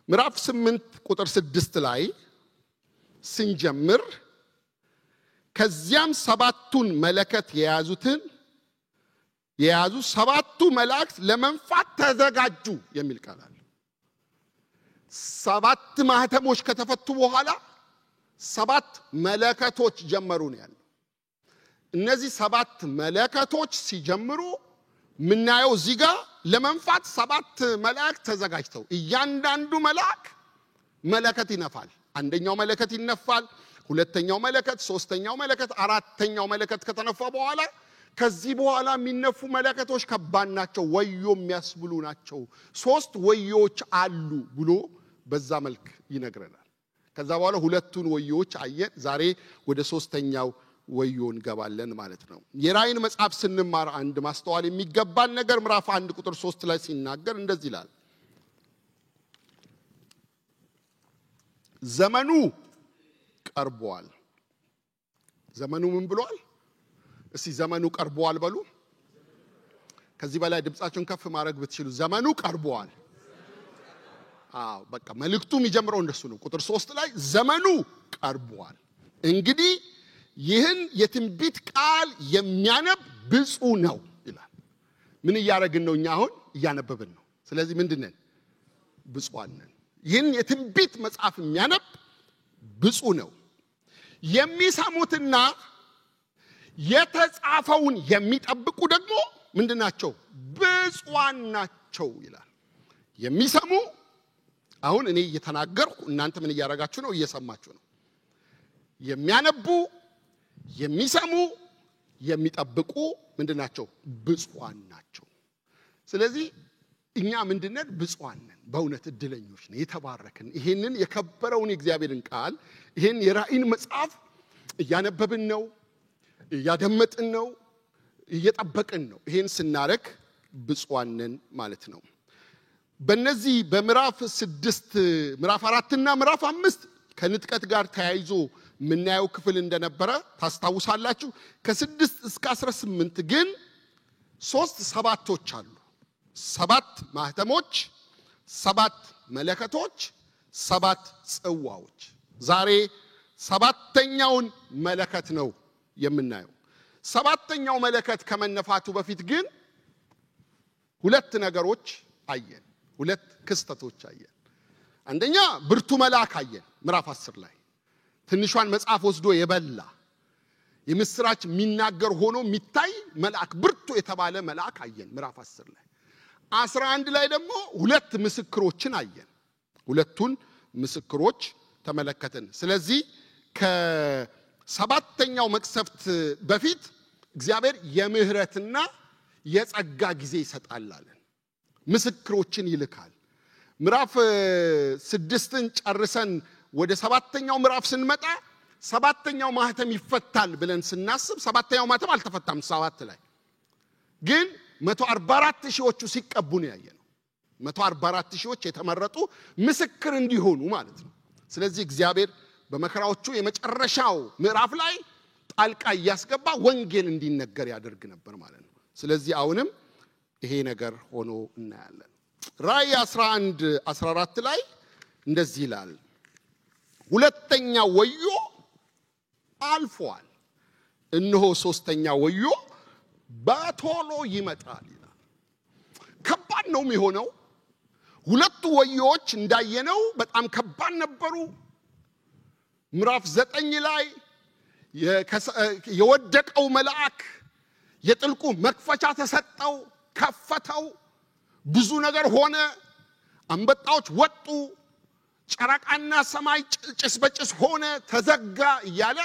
ምዕራፍ 8 ቁጥር 6 ላይ ስንጀምር ከዚያም ሰባቱን መለከት የያዙ ሰባቱ መላእክት ለመንፋት ተዘጋጁ የሚል ቃል አለ። ሰባት ማህተሞች ከተፈቱ በኋላ ሰባት መለከቶች ጀመሩ ነው ያለው። እነዚህ ሰባት መለከቶች ሲጀምሩ ምናየው እዚህ ጋር ለመንፋት ሰባት መላእክት ተዘጋጅተው እያንዳንዱ መልአክ መለከት ይነፋል። አንደኛው መለከት ይነፋል፣ ሁለተኛው መለከት፣ ሶስተኛው መለከት፣ አራተኛው መለከት ከተነፋ በኋላ ከዚህ በኋላ የሚነፉ መለከቶች ከባድ ናቸው፣ ወዮ የሚያስብሉ ናቸው። ሶስት ወዮች አሉ ብሎ በዛ መልክ ይነግረናል። ከዛ በኋላ ሁለቱን ወዮች አየን። ዛሬ ወደ ሶስተኛው ወዮ እንገባለን ማለት ነው። የራእይን መጽሐፍ ስንማር አንድ ማስተዋል የሚገባን ነገር ምዕራፍ 1 ቁጥር 3 ላይ ሲናገር እንደዚህ ይላል፣ ዘመኑ ቀርቧል። ዘመኑ ምን ብሏል? እስቲ ዘመኑ ቀርቧል በሉ። ከዚህ በላይ ድምጻችሁን ከፍ ማድረግ ብትችሉ ዘመኑ ቀርቧል። በቃ መልእክቱ የሚጀምረው እንደሱ ነው። ቁጥር 3 ላይ ዘመኑ ቀርቧል፣ እንግዲህ ይህን የትንቢት ቃል የሚያነብ ብፁዕ ነው ይላል። ምን እያደረግን ነው? እኛ አሁን እያነበብን ነው። ስለዚህ ምንድነን? ብፁዓን ነን። ይህን የትንቢት መጽሐፍ የሚያነብ ብፁዕ ነው። የሚሰሙትና የተጻፈውን የሚጠብቁ ደግሞ ምንድናቸው? ብፁዓን ናቸው ይላል። የሚሰሙ አሁን እኔ እየተናገርኩ እናንተ ምን እያደረጋችሁ ነው? እየሰማችሁ ነው። የሚያነቡ፣ የሚሰሙ፣ የሚጠብቁ ምንድናቸው? ብፁዓን ናቸው። ስለዚህ እኛ ምንድነን? ብፁዓን ነን። በእውነት እድለኞች ነን፣ የተባረክን። ይሄንን የከበረውን የእግዚአብሔርን ቃል ይሄን የራእይን መጽሐፍ እያነበብን ነው፣ እያደመጥን ነው፣ እየጠበቅን ነው። ይሄን ስናረክ ብፁዓን ነን ማለት ነው። በእነዚህ በምዕራፍ 6 ምዕራፍ 4 እና ምዕራፍ 5 ከንጥቀት ጋር ተያይዞ ምናየው ክፍል እንደነበረ ታስታውሳላችሁ። ከ6 እስከ 18 ግን 3 ሰባቶች አሉ። 7 ማህተሞች፣ 7 መለከቶች፣ 7 ጽዋዎች። ዛሬ ሰባተኛውን መለከት ነው የምናየው። ሰባተኛው መለከት ከመነፋቱ በፊት ግን ሁለት ነገሮች አየን። ሁለት ክስተቶች አየን። አንደኛ ብርቱ መልአክ አየን። ምዕራፍ 10 ላይ ትንሿን መጽሐፍ ወስዶ የበላ የምስራች የሚናገር ሆኖ የሚታይ መልአክ፣ ብርቱ የተባለ መልአክ አየን ምዕራፍ 10 ላይ። 11 ላይ ደግሞ ሁለት ምስክሮችን አየን። ሁለቱን ምስክሮች ተመለከትን። ስለዚህ ከሰባተኛው መቅሰፍት በፊት እግዚአብሔር የምህረትና የጸጋ ጊዜ ይሰጣል አለ። ምስክሮችን ይልካል። ምዕራፍ 6ን ጨርሰን ወደ ሰባተኛው ምዕራፍ ስንመጣ ሰባተኛው ማህተም ይፈታል ብለን ስናስብ ሰባተኛው ማህተም አልተፈታም። 7 ላይ ግን 144 ሺዎቹ ሲቀቡ ነው ያየነው። 144 ሺዎች የተመረጡ ምስክር እንዲሆኑ ማለት ነው። ስለዚህ እግዚአብሔር በመከራዎቹ የመጨረሻው ምዕራፍ ላይ ጣልቃ እያስገባ ወንጌል እንዲነገር ያደርግ ነበር ማለት ነው። ስለዚህ አሁንም ይሄ ነገር ሆኖ እናያለን። ራእይ 11:14 ላይ እንደዚህ ይላል፣ ሁለተኛው ወዮ አልፏል፣ እነሆ ሶስተኛው ወዮ በቶሎ ይመጣል ይላል። ከባድ ነው የሚሆነው። ሁለቱ ወዮዎች እንዳየነው በጣም ከባድ ነበሩ። ምዕራፍ 9 ላይ የወደቀው መልአክ የጥልቁ መክፈቻ ተሰጠው፣ ከፈተው፣ ብዙ ነገር ሆነ። አንበጣዎች ወጡ፣ ጨረቃና ሰማይ ጭስ በጭስ ሆነ፣ ተዘጋ እያለ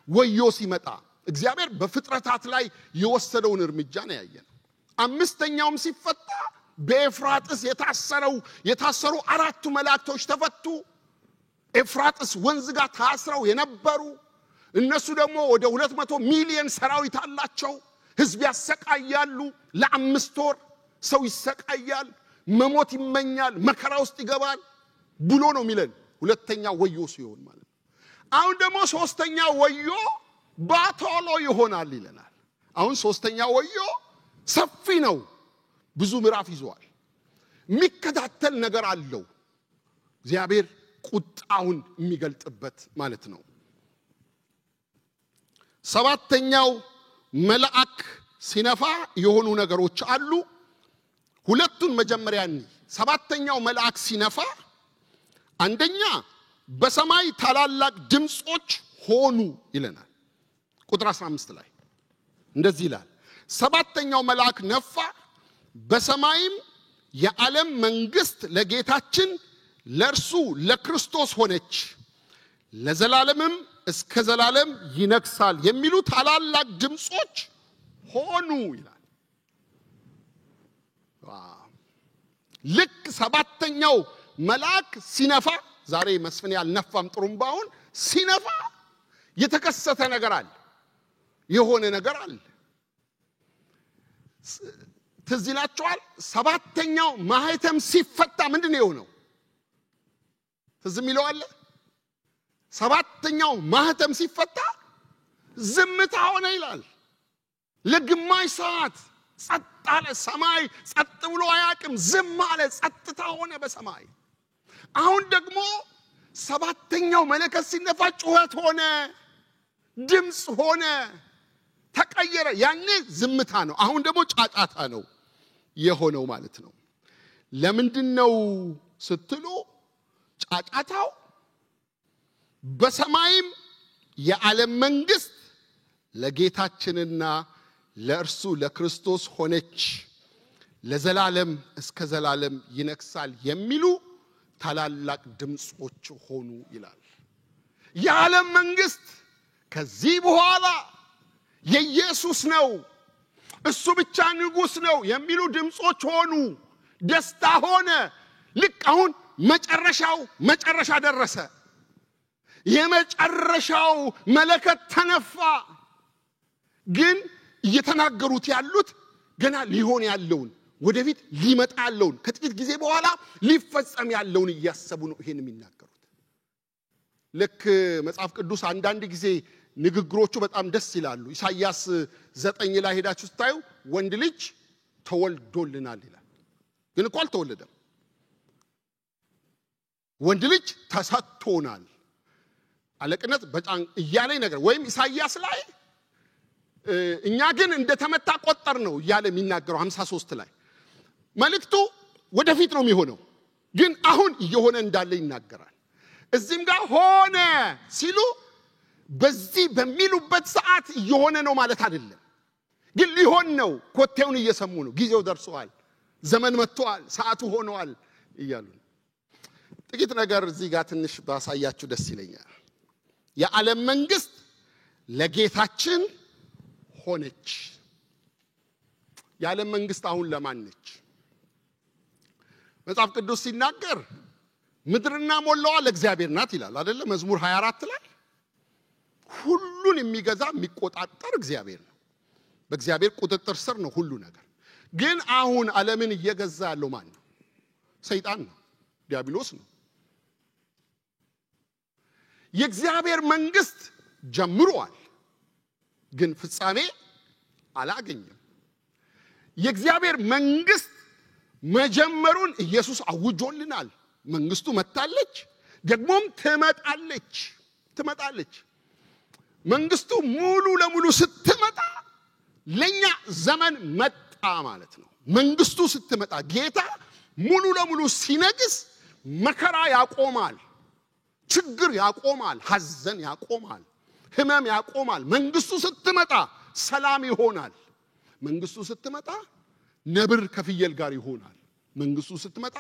ወዮ ሲመጣ እግዚአብሔር በፍጥረታት ላይ የወሰደውን እርምጃ ነው ያየነው። አምስተኛውም ሲፈታ በኤፍራጥስ የታሰሩ 4 መላእክቶች ተፈቱ። ኤፍራጥስ ወንዝ ጋር ታስረው የነበሩ እነሱ ደግሞ ወደ 200 ሚሊዮን ሰራዊት አላቸው ህዝብ ያሰቃያሉ ለ5 ወር ሰው ይሰቃያል መሞት ይመኛል መከራ ውስጥ ይገባል ብሎ ነው የሚለን ሁለተኛው ወዮ ሲሆን ማለት አሁን ደግሞ ሶስተኛው ወዮ ባቶሎ ይሆናል ይለናል አሁን ሶስተኛው ወዮ ሰፊ ነው ብዙ ምዕራፍ ይዟል የሚከታተል ነገር አለው እግዚአብሔር ቁጣውን የሚገልጥበት ማለት ነው ሰባተኛው መልአክ ሲነፋ የሆኑ ነገሮች አሉ ሁለቱን መጀመሪያን ሰባተኛው መልአክ ሲነፋ አንደኛ በሰማይ ታላላቅ ድምጾች ሆኑ ይለናል ቁጥር 15 ላይ እንደዚህ ይላል ሰባተኛው መልአክ ነፋ በሰማይም የዓለም መንግስት ለጌታችን ለእርሱ ለክርስቶስ ሆነች ለዘላለምም እስከ ዘላለም ይነግሳል የሚሉ ታላላቅ ድምጾች ሆኑ ይላል ልክ ሰባተኛው መልአክ ሲነፋ ዛሬ መስፍን ያልነፋም ጥሩምባውን ሲነፋ የተከሰተ ነገር አለ የሆነ ነገር አለ ትዝ ይላችኋል ሰባተኛው ማህተም ሲፈታ ምንድነው የሆነው ትዝ የሚለው አለ ሰባተኛው ማህተም ሲፈታ ዝምታ ሆነ ይላል ለግማሽ ሰዓት ጸጥ አለ ሰማይ ጸጥ ብሎ አያቅም ዝም አለ ጸጥታ ሆነ በሰማይ አሁን ደግሞ ሰባተኛው መለከት ሲነፋ ጩኸት ሆነ ድምጽ ሆነ ተቀየረ ያኔ ዝምታ ነው አሁን ደግሞ ጫጫታ ነው የሆነው ማለት ነው ለምንድነው ስትሉ ጫጫታው በሰማይም የዓለም መንግስት ለጌታችንና ለእርሱ ለክርስቶስ ሆነች ለዘላለም እስከ ዘላለም ይነግሳል የሚሉ ታላላቅ ድምጾች ሆኑ ይላል የዓለም መንግስት ከዚህ በኋላ የኢየሱስ ነው እሱ ብቻ ንጉስ ነው የሚሉ ድምጾች ሆኑ ደስታ ሆነ ልክ አሁን መጨረሻ ደረሰ የመጨረሻው መለከት ተነፋ ግን እየተናገሩት ያሉት ገና ሊሆን ያለውን ወደፊት ሊመጣ ያለውን ከጥቂት ጊዜ በኋላ ሊፈጸም ያለውን እያሰቡ ነው ይሄን የሚናገሩት ልክ መጽሐፍ ቅዱስ አንዳንድ ጊዜ ንግግሮቹ በጣም ደስ ይላሉ ኢሳይያስ 9 ላይ ሄዳችሁ ስታዩ ወንድ ልጅ ተወልዶልናል ይላል ግን እኮ አልተወለደም ወንድ ልጅ ተሰጥቶናል አለቅነት በጣም እያለኝ ነገር ወይም ኢሳይያስ ላይ እኛ ግን እንደተመታ ቆጠር ነው እያለ የሚናገረው 53 ላይ መልእክቱ ወደፊት ነው የሚሆነው ግን አሁን እየሆነ እንዳለ ይናገራል እዚህም ጋር ሆነ ሲሉ በዚህ በሚሉበት ሰዓት እየሆነ ነው ማለት አይደለም ግን ሊሆን ነው ኮቴውን እየሰሙ ነው ጊዜው ደርሷል ዘመን መጥቷል ሰዓቱ ሆኗል እያሉ ጥቂት ነገር እዚህ ጋር ትንሽ ባሳያችሁ ደስ ይለኛል የዓለም መንግስት ለጌታችን ሆነች የዓለም መንግስት አሁን ለማን ነች መጽሐፍ ቅዱስ ሲናገር ምድርና ሞላዋ ለእግዚአብሔር ናት ይላል አይደለ መዝሙር 24 ላይ ሁሉን የሚገዛ የሚቆጣጠር እግዚአብሔር ነው በእግዚአብሔር ቁጥጥር ስር ነው ሁሉ ነገር ግን አሁን ዓለምን እየገዛ ያለው ማን ነው ሰይጣን ነው ዲያብሎስ ነው የእግዚአብሔር መንግስት ጀምሯል ግን ፍጻሜ አላገኘም የእግዚአብሔር መንግስት መጀመሩን ኢየሱስ አውጆልናል መንግስቱ መጣለች ደግሞም ትመጣለች መንግስቱ ሙሉ ለሙሉ ስትመጣ ለኛ ዘመን መጣ ማለት ነው መንግስቱ ስትመጣ ጌታ ሙሉ ለሙሉ ሲነግስ መከራ ያቆማል ችግር ያቆማል ሐዘን ያቆማል ህመም ያቆማል መንግስቱ ስትመጣ ሰላም ይሆናል መንግስቱ ስትመጣ ነብር ከፍየል ጋር ይሆናል መንግስቱ ስትመጣ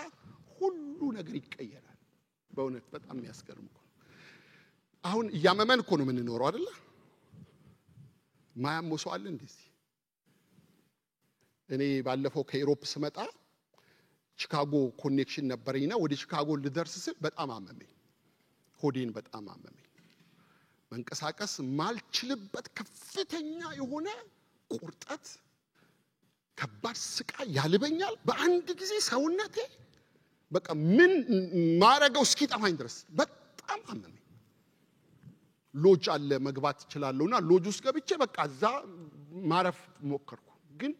ሁሉ ነገር ይቀየራል በእውነት በጣም ያስገርም ነው አሁን ያመመን እኮ ነው የምንኖረው አይደል ማያሞሰው አለ እንደዚህ እኔ ባለፈው ከዩሮፕ ስመጣ ቺካጎ ኮኔክሽን ነበርኝና ወደ ቺካጎ ልደርስ ስል በጣም አመመኝ ሆዴን በጣም አመመኝ። መንቀሳቀስ ማልችልበት ከፍተኛ የሆነ ቁርጠት፣ ከባድ ስቃይ ያልበኛል። በአንድ ጊዜ ሰውነቴ በቃ ምን ማረገው እስኪጠፋኝ ድረስ በጣም አመመኝ። ሎጅ አለ መግባት እችላለሁና ሎጅ ውስጥ ገብቼ በቃ እዛ ማረፍ ሞከርኩ። ግን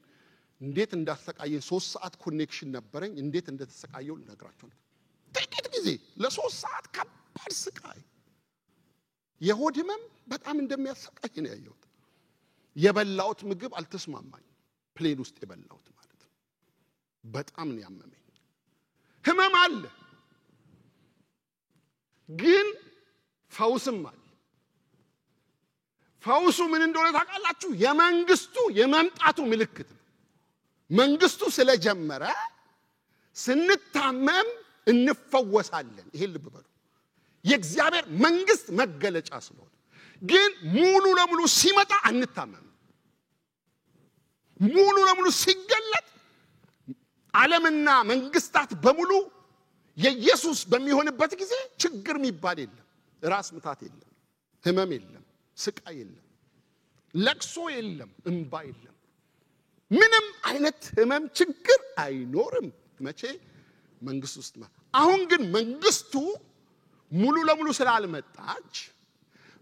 እንዴት እንዳሰቃየኝ 3 ሰዓት ኮኔክሽን ነበረኝ። እንዴት እንደተሰቃየው ልነግራችሁ ነው። ጥቂት ጊዜ ለ3 ሰዓት ከባድ ስቃይ፣ የሆድ ህመም በጣም እንደሚያሰቃይ ነው ያየሁት። የበላሁት ምግብ አልተስማማኝ። ፕሌን ውስጥ የበላሁት ማለት ነው። በጣም ነው ያመመኝ። ህመም አለ ግን ፈውስም አለ። ፈውሱ ምን እንደሆነ ታውቃላችሁ? የመንግስቱ የመምጣቱ ምልክት ነው። መንግስቱ ስለጀመረ ስንታመም እንፈወሳለን። ይሄ ልብ በሉ። የእግዚአብሔር መንግስት መገለጫ ስለሆነ ግን ሙሉ ለሙሉ ሲመጣ አንታመም። ሙሉ ለሙሉ ሲገለጥ ዓለምና መንግስታት በሙሉ የኢየሱስ በሚሆንበት ጊዜ ችግር የሚባል የለም። ራስ ምታት የለም፣ ህመም የለም፣ ስቃይ የለም፣ ለቅሶ የለም፣ እንባ የለም። ምንም አይነት ህመም ችግር አይኖርም። መቼ? መንግስት ውስጥ። አሁን ግን መንግስቱ ሙሉ ለሙሉ ስላልመጣች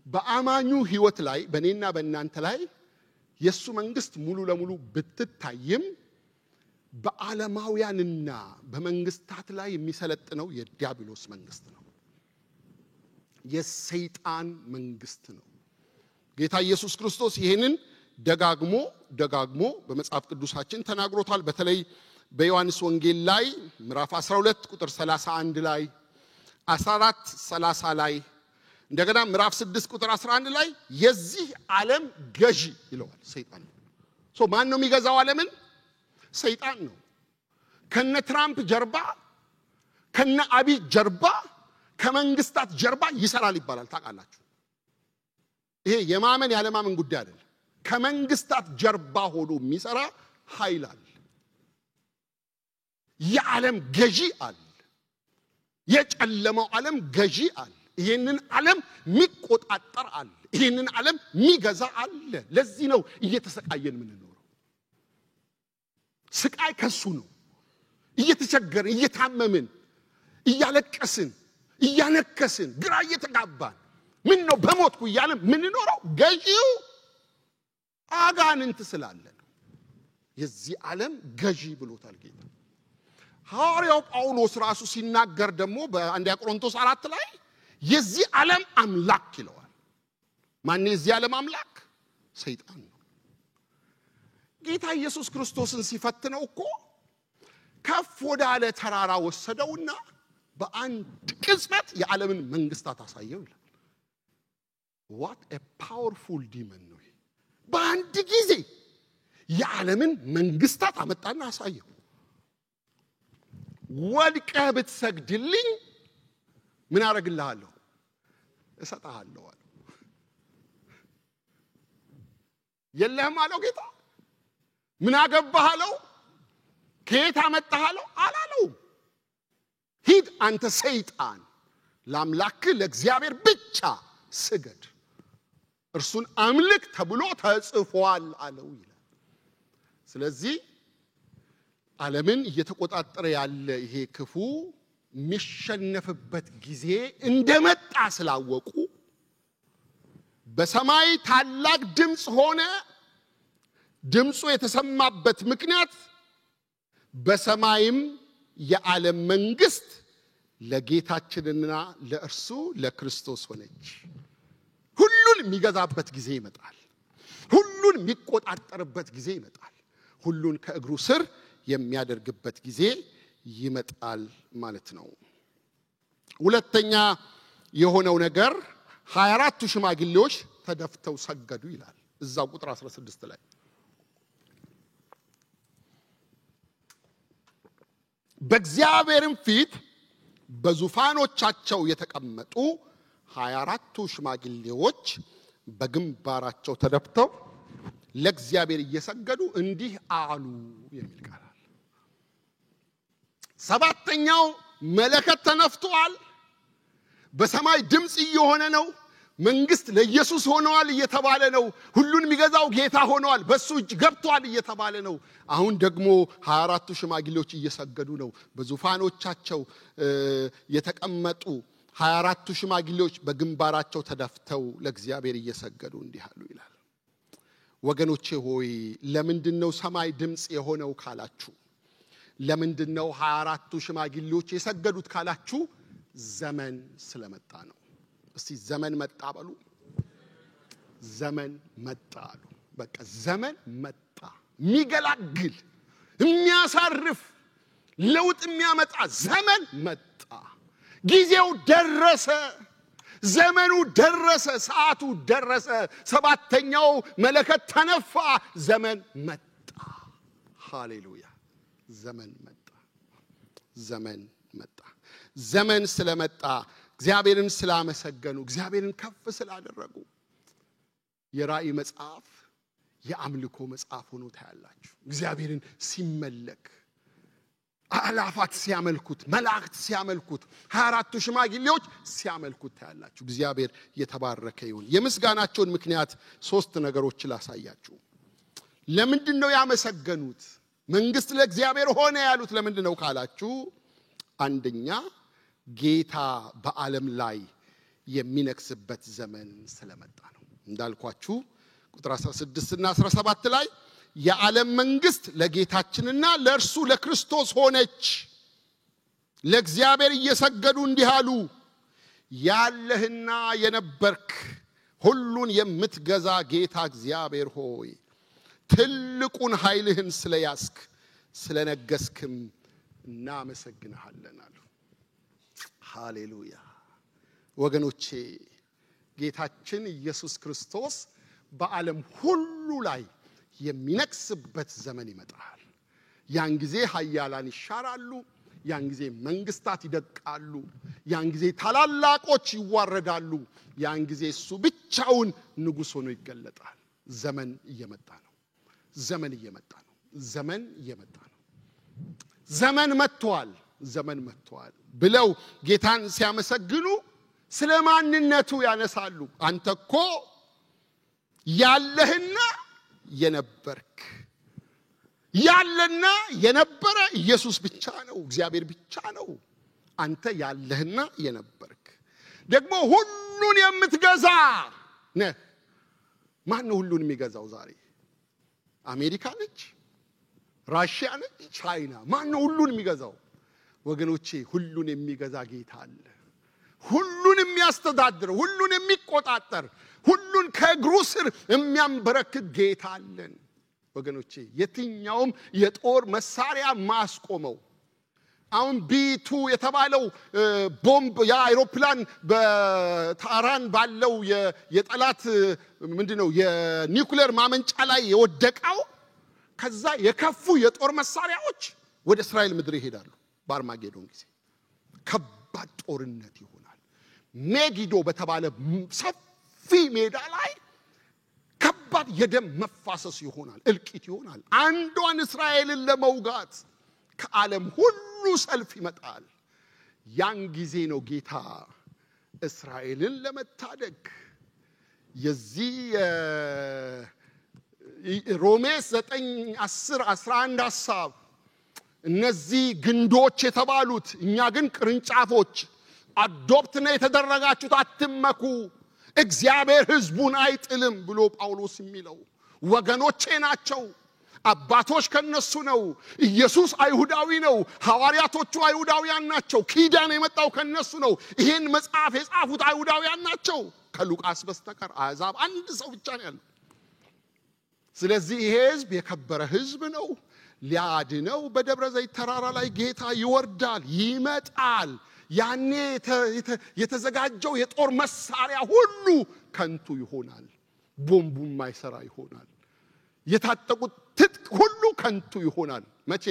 በአማኙ ህይወት ላይ በእኔና በእናንተ ላይ የሱ መንግስት ሙሉ ለሙሉ ብትታይም በዓለማውያንና በመንግስታት ላይ የሚሰለጥነው የዲያብሎስ መንግስት ነው። የሰይጣን መንግስት ነው። ጌታ ኢየሱስ ክርስቶስ ይሄንን ደጋግሞ በመጽሐፍ ቅዱሳችን ተናግሮታል። በተለይ በዮሐንስ ወንጌል ላይ ምዕራፍ 12 ቁጥር 31 ላይ 14:30 ላይ እንደገና ምዕራፍ 6 ቁጥር 11 ላይ የዚህ ዓለም ገዢ ይለዋል ሰይጣን ነው። ማን ነው የሚገዛው ዓለምን? ሰይጣን ነው። ከነ ትራምፕ ጀርባ፣ ከነ አብይ ጀርባ፣ ከመንግስታት ጀርባ ይሰራል ይባላል። ታውቃላችሁ? ይሄ የማመን ያለማመን ጉዳይ አይደለም። ከመንግስታት ጀርባ ሆኖ የሚሰራ ኃይል አለ። የዓለም ገዢ አለ። የጨለማው ዓለም ገዢ አለ። ይሄንን ዓለም የሚቆጣጠር አለ። ይሄንን ዓለም የሚገዛ አለ። ለዚህ ነው እየተሰቃየን የምንኖረው። ስቃይ ከሱ ነው። እየተቸገርን፣ እየታመምን፣ እያለቀስን፣ እያነከስን፣ ግራ እየተጋባን ምን ነው በሞትኩ እያልን ምንኖረው ገዢው አጋንንት ስላለ ነው። የዚህ ዓለም ገዢ ብሎታል ጌታ። ሐዋርያው ጳውሎስ ራሱ ሲናገር ደግሞ በአንደኛ ቆሮንቶስ 4 ላይ የዚህ ዓለም አምላክ ይለዋል። ማን የዚህ ዓለም አምላክ? ሰይጣን ነው። ጌታ ኢየሱስ ክርስቶስን ሲፈትነው እኮ ከፍ ወዳለ ተራራ ወሰደውና በአንድ ቅጽበት የዓለምን መንግስታት አሳየው ይላል። what a powerful demon ነው። በአንድ ጊዜ የዓለምን መንግስታት አመጣና አሳየው። ወድቀህ ብትሰግድልኝ ምን አረግልሃለሁ? እሰጥሃለሁ አለ። የለህም አለው ጌታ። ምን አገባህ አለው? ከየት አመጣህ አለው? አላለው። ሂድ አንተ ሰይጣን፣ ለአምላክ ለእግዚአብሔር ብቻ ስገድ፣ እርሱን አምልክ ተብሎ ተጽፏል አለው ይላል። ስለዚህ ዓለምን እየተቆጣጠረ ያለ ይሄ ክፉ የሚሸነፍበት ጊዜ እንደመጣ ስላወቁ በሰማይ ታላቅ ድምጽ ሆነ። ድምጹ የተሰማበት ምክንያት በሰማይም የዓለም መንግስት ለጌታችንና ለእርሱ ለክርስቶስ ሆነች። ሁሉን የሚገዛበት ጊዜ ይመጣል። ሁሉን የሚቆጣጠርበት ጊዜ ይመጣል። ሁሉን ከእግሩ ስር የሚያደርግበት ጊዜ ይመጣል ማለት ነው። ሁለተኛ የሆነው ነገር 24ቱ ሽማግሌዎች ተደፍተው ሰገዱ ይላል እዛው ቁጥር 16 ላይ። በእግዚአብሔርም ፊት በዙፋኖቻቸው የተቀመጡ 24ቱ ሽማግሌዎች በግንባራቸው ተደፍተው ለእግዚአብሔር እየሰገዱ እንዲህ አሉ የሚል ቃል አለ። ሰባተኛው መለከት ተነፍቷል። በሰማይ ድምጽ እየሆነ ነው። መንግስት ለኢየሱስ ሆኗል እየተባለ ነው። ሁሉን የሚገዛው ጌታ ሆኗል፣ በሱ እጅ ገብቷል እየተባለ ነው። አሁን ደግሞ 24ቱ ሽማግሌዎች እየሰገዱ ነው። በዙፋኖቻቸው የተቀመጡ 24ቱ ሽማግሌዎች በግንባራቸው ተደፍተው ለእግዚአብሔር እየሰገዱ እንዲህ አሉ ይላል። ወገኖቼ ሆይ ለምንድነው ሰማይ ድምጽ የሆነው ካላችሁ፣ ለምንድነው 24ቱ ሽማግሌዎች የሰገዱት ካላችሁ፣ ዘመን ስለመጣ ነው። እስቲ ዘመን መጣ በሉ። ዘመን መጣ አሉ። በቃ ዘመን መጣ። የሚገላግል የሚያሳርፍ ለውጥ የሚያመጣ ዘመን መጣ። ጊዜው ደረሰ። ዘመኑ ደረሰ። ሰዓቱ ደረሰ። ሰባተኛው መለከት ተነፋ። ዘመን መጣ። ሃሌሉያ! ዘመን መጣ። ዘመን መጣ። ዘመን ስለመጣ እግዚአብሔርን ስላመሰገኑ፣ እግዚአብሔርን ከፍ ስላደረጉ የራእይ መጽሐፍ የአምልኮ መጽሐፍ ሆኖ ታያላችሁ። እግዚአብሔርን ሲመለክ አላፋት ሲያመልኩት፣ መላእክት ሲያመልኩት፣ 24ቱ ሽማግሌዎች ሲያመልኩት ታያላችሁ። እግዚአብሔር የተባረከ ይሁን። የምስጋናቸውን ምክንያት 3 ነገሮች ላሳያችሁ። ለምንድነው ያመሰገኑት? መንግስት ለእግዚአብሔር ሆነ ያሉት ለምንድነው ካላችሁ፣ አንደኛ ጌታ በዓለም ላይ የሚነክስበት ዘመን ስለመጣ ነው። እንዳልኳችሁ ቁጥር 16 እና 17 ላይ የዓለም መንግስት ለጌታችንና ለእርሱ ለክርስቶስ ሆነች። ለእግዚአብሔር እየሰገዱ እንዲህ አሉ፣ ያለህና የነበርክ ሁሉን የምትገዛ ጌታ እግዚአብሔር ሆይ ትልቁን ኃይልህን ስለያዝክ ስለነገስክም እናመሰግንሃለን አሉ። ሃሌሉያ! ወገኖቼ ጌታችን ኢየሱስ ክርስቶስ በዓለም ሁሉ ላይ የሚነክስበት ዘመን ይመጣል። ያን ጊዜ ኃያላን ይሻራሉ፣ ያን ጊዜ መንግስታት ይደቃሉ፣ ያን ጊዜ ታላላቆች ይዋረዳሉ፣ ያን ጊዜ እሱ ብቻውን ንጉሥ ሆኖ ይገለጣል። ዘመን እየመጣ ነው። ዘመን እየመጣ ነው። ዘመን እየመጣ ነው። ዘመን መጥቷል። ዘመን መጥቷል ብለው ጌታን ሲያመሰግኑ ስለ ማንነቱ ያነሳሉ። አንተኮ ያለህና የነበርክ፣ ያለና የነበረ ኢየሱስ ብቻ ነው፣ እግዚአብሔር ብቻ ነው። አንተ ያለህና የነበርክ ደግሞ ሁሉን የምትገዛ ነህ። ማን ነው ሁሉን የሚገዛው ዛሬ? አሜሪካ ነች? ራሽያ ነች? ቻይና? ማን ነው ሁሉን የሚገዛው? ወገኖቼ ሁሉን የሚገዛ ጌታ አለ። ሁሉን የሚያስተዳድር፣ ሁሉን የሚቆጣጠር፣ ሁሉን ከእግሩ ስር የሚያንበረክክ ጌታ አለን። ወገኖቼ የትኛውም የጦር መሳሪያ ማስቆመው። አሁን ቢ2 የተባለው ቦምብ የአይሮፕላን በታራን ባለው የጠላት ምንድነው የኒውክሌር ማመንጫ ላይ የወደቀው፣ ከዛ የከፉ የጦር መሳሪያዎች ወደ እስራኤል ምድር ይሄዳሉ። በአርማጌዶን ጊዜ ከባድ ጦርነት ይሆናል። ሜጊዶ በተባለ ሰፊ ሜዳ ላይ ከባድ የደም መፋሰስ ይሆናል፣ እልቂት ይሆናል። አንዷን እስራኤልን ለመውጋት ከዓለም ሁሉ ሰልፍ ይመጣል። ያን ጊዜ ነው ጌታ እስራኤልን ለመታደግ የዚህ ሮሜ 9 10 11 ሐሳብ እነዚህ ግንዶች የተባሉት እኛ ግን ቅርንጫፎች አዶፕት ነው የተደረጋችሁት፣ አትመኩ፣ እግዚአብሔር ሕዝቡን አይጥልም ብሎ ጳውሎስ የሚለው ወገኖቼ ናቸው። አባቶች ከነሱ ነው። ኢየሱስ አይሁዳዊ ነው። ሐዋርያቶቹ አይሁዳውያን ናቸው። ኪዳን የመጣው ከነሱ ነው። ይሄን መጽሐፍ የጻፉት አይሁዳውያን ናቸው። ከሉቃስ በስተቀር አሕዛብ አንድ ሰው ብቻ ነው ያለው። ስለዚህ ይሄ ሕዝብ የከበረ ሕዝብ ነው። ሊያድነው በደብረ ዘይት ተራራ ላይ ጌታ ይወርዳል፣ ይመጣል። ያኔ የተዘጋጀው የጦር መሳሪያ ሁሉ ከንቱ ይሆናል። ቦምቡም ማይሰራ ይሆናል። የታጠቁት ትጥቅ ሁሉ ከንቱ ይሆናል። መቼ?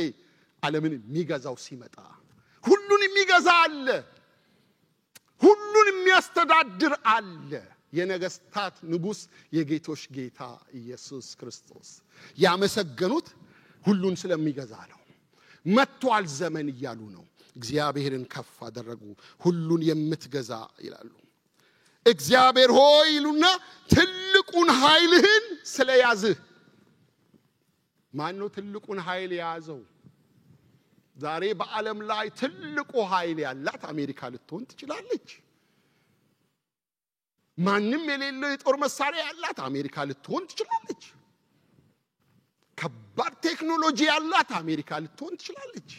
ዓለምን የሚገዛው ሲመጣ። ሁሉን የሚገዛ አለ፣ ሁሉን የሚያስተዳድር አለ። የነገስታት ንጉስ፣ የጌቶች ጌታ ኢየሱስ ክርስቶስ። ያመሰገኑት ሁሉን ስለሚገዛ ነው። መጥቷል ዘመን እያሉ ነው። እግዚአብሔርን ከፍ አደረጉ። ሁሉን የምትገዛ ይላሉ። እግዚአብሔር ሆይ ይሉና ትልቁን ኃይልህን ስለያዝህ። ማን ነው ትልቁን ኃይል የያዘው? ዛሬ በዓለም ላይ ትልቁ ኃይል ያላት አሜሪካ ልትሆን ትችላለች። ማንም የሌለው የጦር መሳሪያ ያላት አሜሪካ ልትሆን ትችላለች። ከባድ ቴክኖሎጂ ያላት አሜሪካ ልትሆን ትችላለች።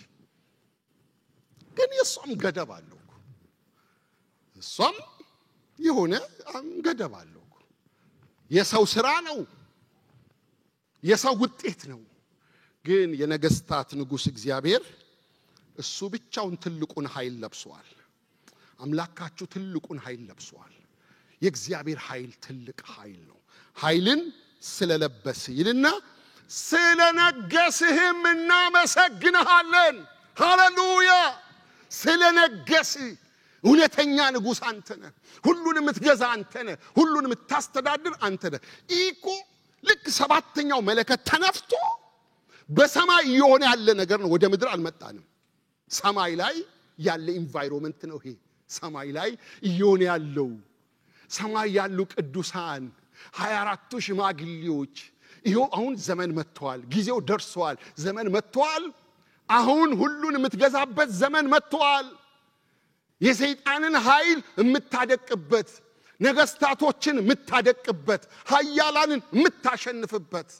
ግን የሷም ገደብ አለው። እሷም የሆነ ገደብ አለው። የሰው ሥራ ነው፣ የሰው ውጤት ነው። ግን የነገስታት ንጉስ እግዚአብሔር እሱ ብቻውን ትልቁን ኃይል ለብሷል። አምላካችሁ ትልቁን ኃይል ለብሷል። የእግዚአብሔር ኃይል ትልቅ ኃይል ነው። ኃይልን ስለለበስ ይልና ስለነገስህም እናመሰግንሃለን። ሃሌሉያ! ስለነገስህ እውነተኛ ንጉስ አንተ ነህ። ሁሉን የምትገዛ አንተ ነህ። ሁሉን የምታስተዳድር አንተ ነህ። ኢኮ ልክ ሰባተኛው መለከት ተነፍቶ በሰማይ የሆነ ያለ ነገር ነው። ወደ ምድር አልመጣንም። ሰማይ ላይ ያለ ኢንቫይሮመንት ነው ይሄ። ሰማይ ላይ የሆነ ያለው ሰማይ ያሉ ቅዱሳን 24ቱ ሽማግሌዎች ይሄው አሁን ዘመን መጥቷል። ጊዜው ደርሷል። ዘመን መጥቷል። አሁን ሁሉን የምትገዛበት ዘመን መጥቷል። የሰይጣንን ኃይል የምታደቅበት፣ ነገስታቶችን የምታደቅበት፣ ኃያላንን የምታሸንፍበት፣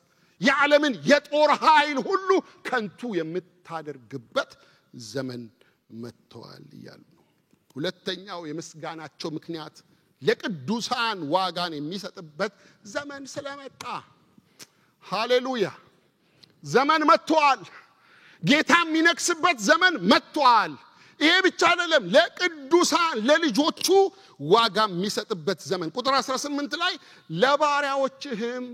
የዓለምን የጦር ኃይል ሁሉ ከንቱ የምታደርግበት ዘመን መጥቷል ይላሉ። ሁለተኛው የምስጋናቸው ምክንያት ለቅዱሳን ዋጋን የሚሰጥበት ዘመን ስለመጣ። ሃሌሉያ! ዘመን መጥቷል። ጌታ የሚነክስበት ዘመን መጥቷል። ይሄ ብቻ አይደለም፣ ለቅዱሳን ለልጆቹ ዋጋ የሚሰጥበት ዘመን። ቁጥር 18 ላይ ለባሪያዎችህም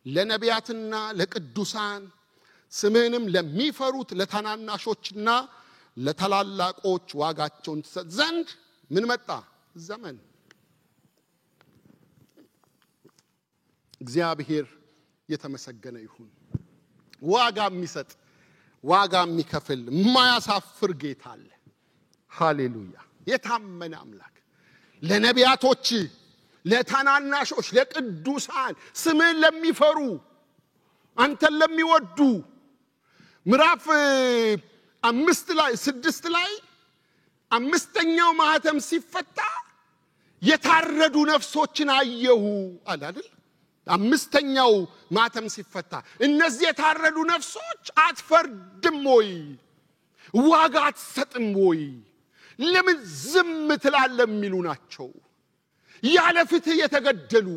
ለነቢያትና ለቅዱሳን ስምህንም ለሚፈሩት ለታናናሾችና ለታላላቆች ዋጋቸውን ትሰጥ ዘንድ ምን መጣ? ዘመን። እግዚአብሔር የተመሰገነ ይሁን። ዋጋ የሚሰጥ ዋጋ የሚከፍል የማያሳፍር ጌታ አለ። ሃሌሉያ! የታመነ አምላክ ለነቢያቶች ለታናናሾች ለቅዱሳን ስምህን ለሚፈሩ አንተን ለሚወዱ ምዕራፍ 5 ላይ 6 ላይ አምስተኛው ማህተም ሲፈታ የታረዱ ነፍሶችን አየሁ አለ አይደል? አምስተኛው ማህተም ሲፈታ እነዚህ የታረዱ ነፍሶች አትፈርድም ወይ? ዋጋ አትሰጥም ወይ? ለምን ዝም ትላለህ የሚሉ ናቸው። ያለ ፍትህ የተገደሉ፣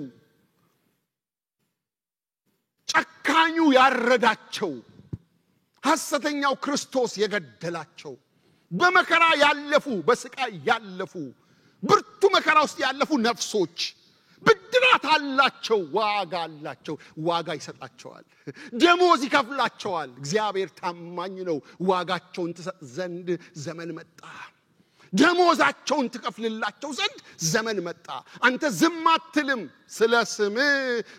ጨካኙ ያረዳቸው፣ ሐሰተኛው ክርስቶስ የገደላቸው፣ በመከራ ያለፉ፣ በስቃይ ያለፉ፣ ብርቱ መከራ ውስጥ ያለፉ ነፍሶች ብድራት አላቸው፣ ዋጋ አላቸው። ዋጋ ይሰጣቸዋል፣ ደሞዝ ይከፍላቸዋል። እግዚአብሔር ታማኝ ነው። ዋጋቸውን ትሰጥ ዘንድ ዘመን መጣ። ደሞዛቸውን ትከፍልላቸው ዘንድ ዘመን መጣ። አንተ ዝም አትልም። ስለ ስምህ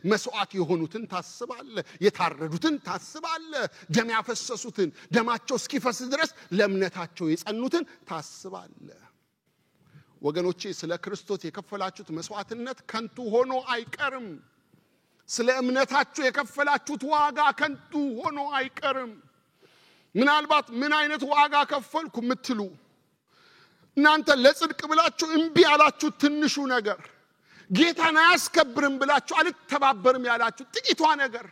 መስዋዕት የሆኑትን ታስባለህ፣ የታረዱትን ታስባለህ፣ ደም ያፈሰሱትን፣ ደማቸው እስኪፈስ ድረስ ለእምነታቸው የጸኑትን ታስባለህ። ወገኖቼ ስለ ክርስቶስ የከፈላችሁት መስዋዕትነት ከንቱ ሆኖ አይቀርም። ስለ እምነታችሁ የከፈላችሁት ዋጋ ከንቱ ሆኖ አይቀርም። ምናልባት ምን አይነት ዋጋ ከፈልኩ የምትሉ እናንተ ለጽድቅ ብላችሁ እንቢ ያላችሁ ትንሹ ነገር፣ ጌታን አያስከብርም ብላችሁ አልተባበርም ያላችሁ ጥቂቷ ነገር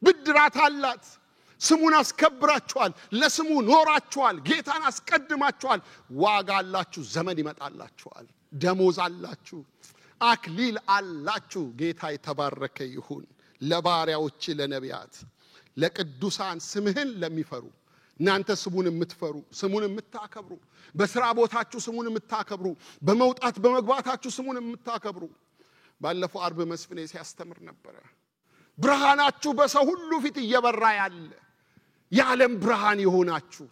ብድራት አላት። ስሙን አስከብራችኋል፣ ለስሙ ኖራችኋል፣ ጌታን አስቀድማችኋል። ዋጋ አላችሁ። ዘመን ይመጣላችኋል። ደሞዝ አላችሁ፣ አክሊል አላችሁ። ጌታ የተባረከ ይሁን። ለባሪያዎች ለነቢያት ለቅዱሳን ስምህን ለሚፈሩ እናንተ ስሙን የምትፈሩ ስሙን የምታከብሩ በስራ ቦታችሁ ስሙን የምታከብሩ በመውጣት በመግባታችሁ ስሙን የምታከብሩ። ባለፈው አርብ መስፍኔ ሲያስተምር ነበር። ብርሃናችሁ በሰው ሁሉ ፊት እየበራ ያለ የዓለም ብርሃን የሆናችሁ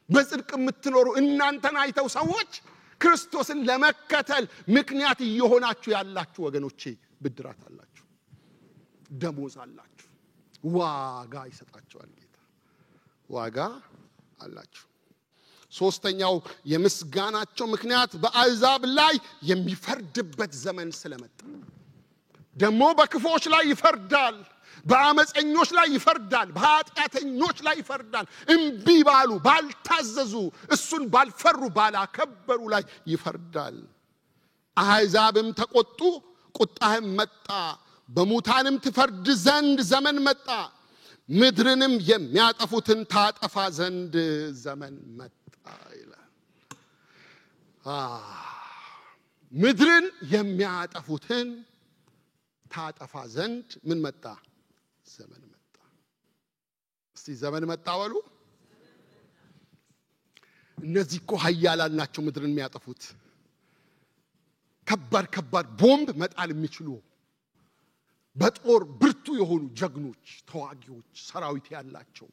በጽድቅ የምትኖሩ እናንተን አይተው ሰዎች ክርስቶስን ለመከተል ምክንያት እየሆናችሁ ያላችሁ ወገኖቼ ብድራት አላችሁ፣ ደሞዝ አላችሁ። ዋጋ ይሰጣችኋል ጌታ። ዋጋ አላችሁ። ሶስተኛው የምስጋናቸው ምክንያት በአሕዛብ ላይ የሚፈርድበት ዘመን ስለመጣ ደግሞ በክፎች ላይ ይፈርዳል በአመፀኞች ላይ ይፈርዳል በኃጢአተኞች ላይ ይፈርዳል እምቢ ባሉ ባልታዘዙ እሱን ባልፈሩ ባላከበሩ ላይ ይፈርዳል አሕዛብም ተቆጡ ቁጣህም መጣ በሙታንም ትፈርድ ዘንድ ዘመን መጣ ምድርንም የሚያጠፉትን ታጠፋ ዘንድ ዘመን መጣ ይላል ምድርን የሚያጠፉትን ታጠፋ ዘንድ ምን መጣ ዘመን መጣ እስቲ ዘመን መጣ በሉ እነዚህ እኮ ኃያላን ናቸው ምድርን የሚያጠፉት ከባድ ቦምብ መጣል የሚችሉ በጦር ብርቱ የሆኑ ጀግኖች ተዋጊዎች ሰራዊት ያላቸው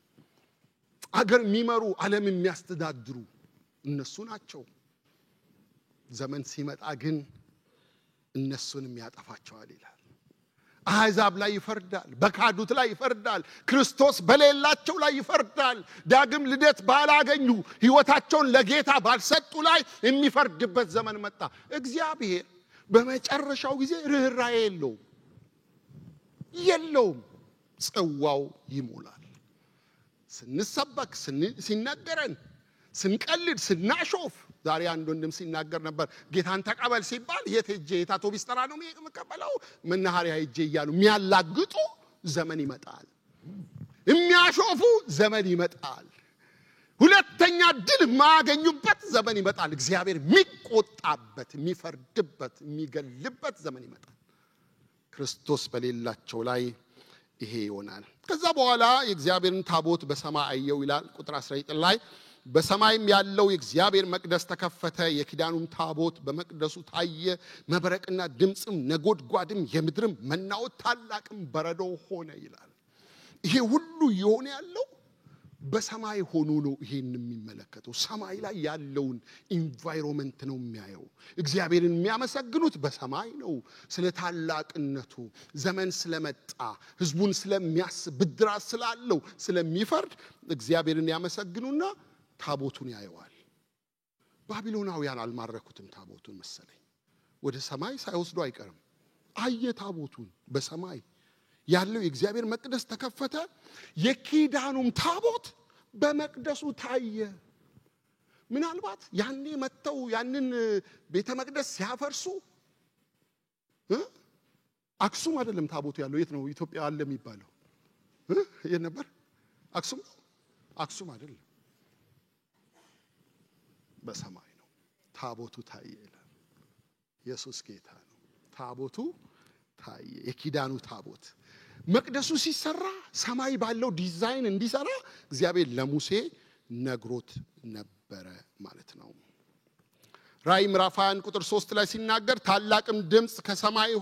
አገር የሚመሩ ዓለም የሚያስተዳድሩ እነሱ ናቸው ዘመን ሲመጣ ግን እነሱንም ያጠፋቸዋል ይላል አሕዛብ ላይ ይፈርዳል በካዱት ላይ ይፈርዳል ክርስቶስ በሌላቸው ላይ ይፈርዳል ዳግም ልደት ባላገኙ ሕይወታቸውን ለጌታ ባልሰጡ ላይ የሚፈርድበት ዘመን መጣ እግዚአብሔር በመጨረሻው ጊዜ ርህራሄ የለውም ጽዋው ይሞላል ስንሰበክ ሲነገረን ስንቀልድ ስናሾፍ ዛሬ አንድ ወንድም ሲናገር ነበር ጌታን ተቀበል ሲባል የት ሄጄ የታቶቢስ ተራ ነው የምቀበለው መናኸሪያ ሄጄ እያሉ የሚያላግጡ ዘመን ይመጣል የሚያሾፉ ዘመን ይመጣል ሁለተኛ ድል ማገኙበት ዘመን ይመጣል እግዚአብሔር የሚቆጣበት የሚፈርድበት የሚገልበት ዘመን ይመጣል ክርስቶስ በሌላቸው ላይ ይሄ ይሆናል ከዛ በኋላ የእግዚአብሔርን ታቦት በሰማይ አየው ይላል ቁጥር 19 ላይ በሰማይም ያለው የእግዚአብሔር መቅደስ ተከፈተ የኪዳኑም ታቦት በመቅደሱ ታየ መብረቅና ድምጽም ነጎድጓድም የምድርም መናወጥ ታላቅም በረዶ ሆነ ይላል ይሄ ሁሉ የሆነ ያለው በሰማይ ሆኖ ነው ይሄን የሚመለከተው ሰማይ ላይ ያለውን ኢንቫይሮንመንት ነው የሚያየው እግዚአብሔርን የሚያመሰግኑት በሰማይ ነው ስለ ታላቅነቱ ዘመን ስለመጣ ህዝቡን ስለሚያስብ ብድራት ስላለው ስለሚፈርድ እግዚአብሔርን ያመሰግኑና ታቦቱን ያየዋል ባቢሎናውያን አልማረኩትም ታቦቱን መሰለኝ ወደ ሰማይ ሳይወስዱ አይቀርም አየ ታቦቱን በሰማይ ያለው የእግዚአብሔር መቅደስ ተከፈተ የኪዳኑም ታቦት በመቅደሱ ታየ ምናልባት ያኔ መተው ያንን ቤተ መቅደስ ሲያፈርሱ አክሱም አይደለም ታቦቱ ያለው የት ነው ኢትዮጵያ አለ የሚባለው የት ነበር አክሱም አይደለም በሰማይ ነው ታቦቱ ታየ ይላል ኢየሱስ ጌታ ነው ታቦቱ ታየ የኪዳኑ ታቦት መቅደሱ ሲሰራ ሰማይ ባለው ዲዛይን እንዲሰራ እግዚአብሔር ለሙሴ ነግሮት ነበረ ማለት ነው ራዕይ ምዕራፍ 1 ቁጥር 3 ላይ ሲናገር ታላቅም ድምጽ ከሰማይ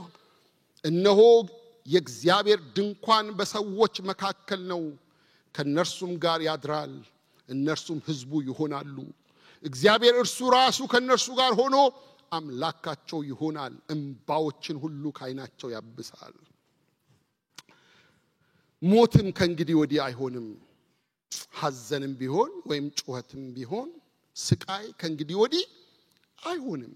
እነሆ የእግዚአብሔር ድንኳን በሰዎች መካከል ነው ከነርሱም ጋር ያድራል እነርሱም ህዝቡ ይሆናሉ እግዚአብሔር እርሱ ራሱ ከነርሱ ጋር ሆኖ አምላካቸው ይሆናል እንባዎችን ሁሉ ካይናቸው ያብሳል ሞትም ከእንግዲህ ወዲህ አይሆንም ሐዘንም ቢሆን ወይም ጩኸትም ቢሆን ስቃይ ከእንግዲህ ወዲህ አይሆንም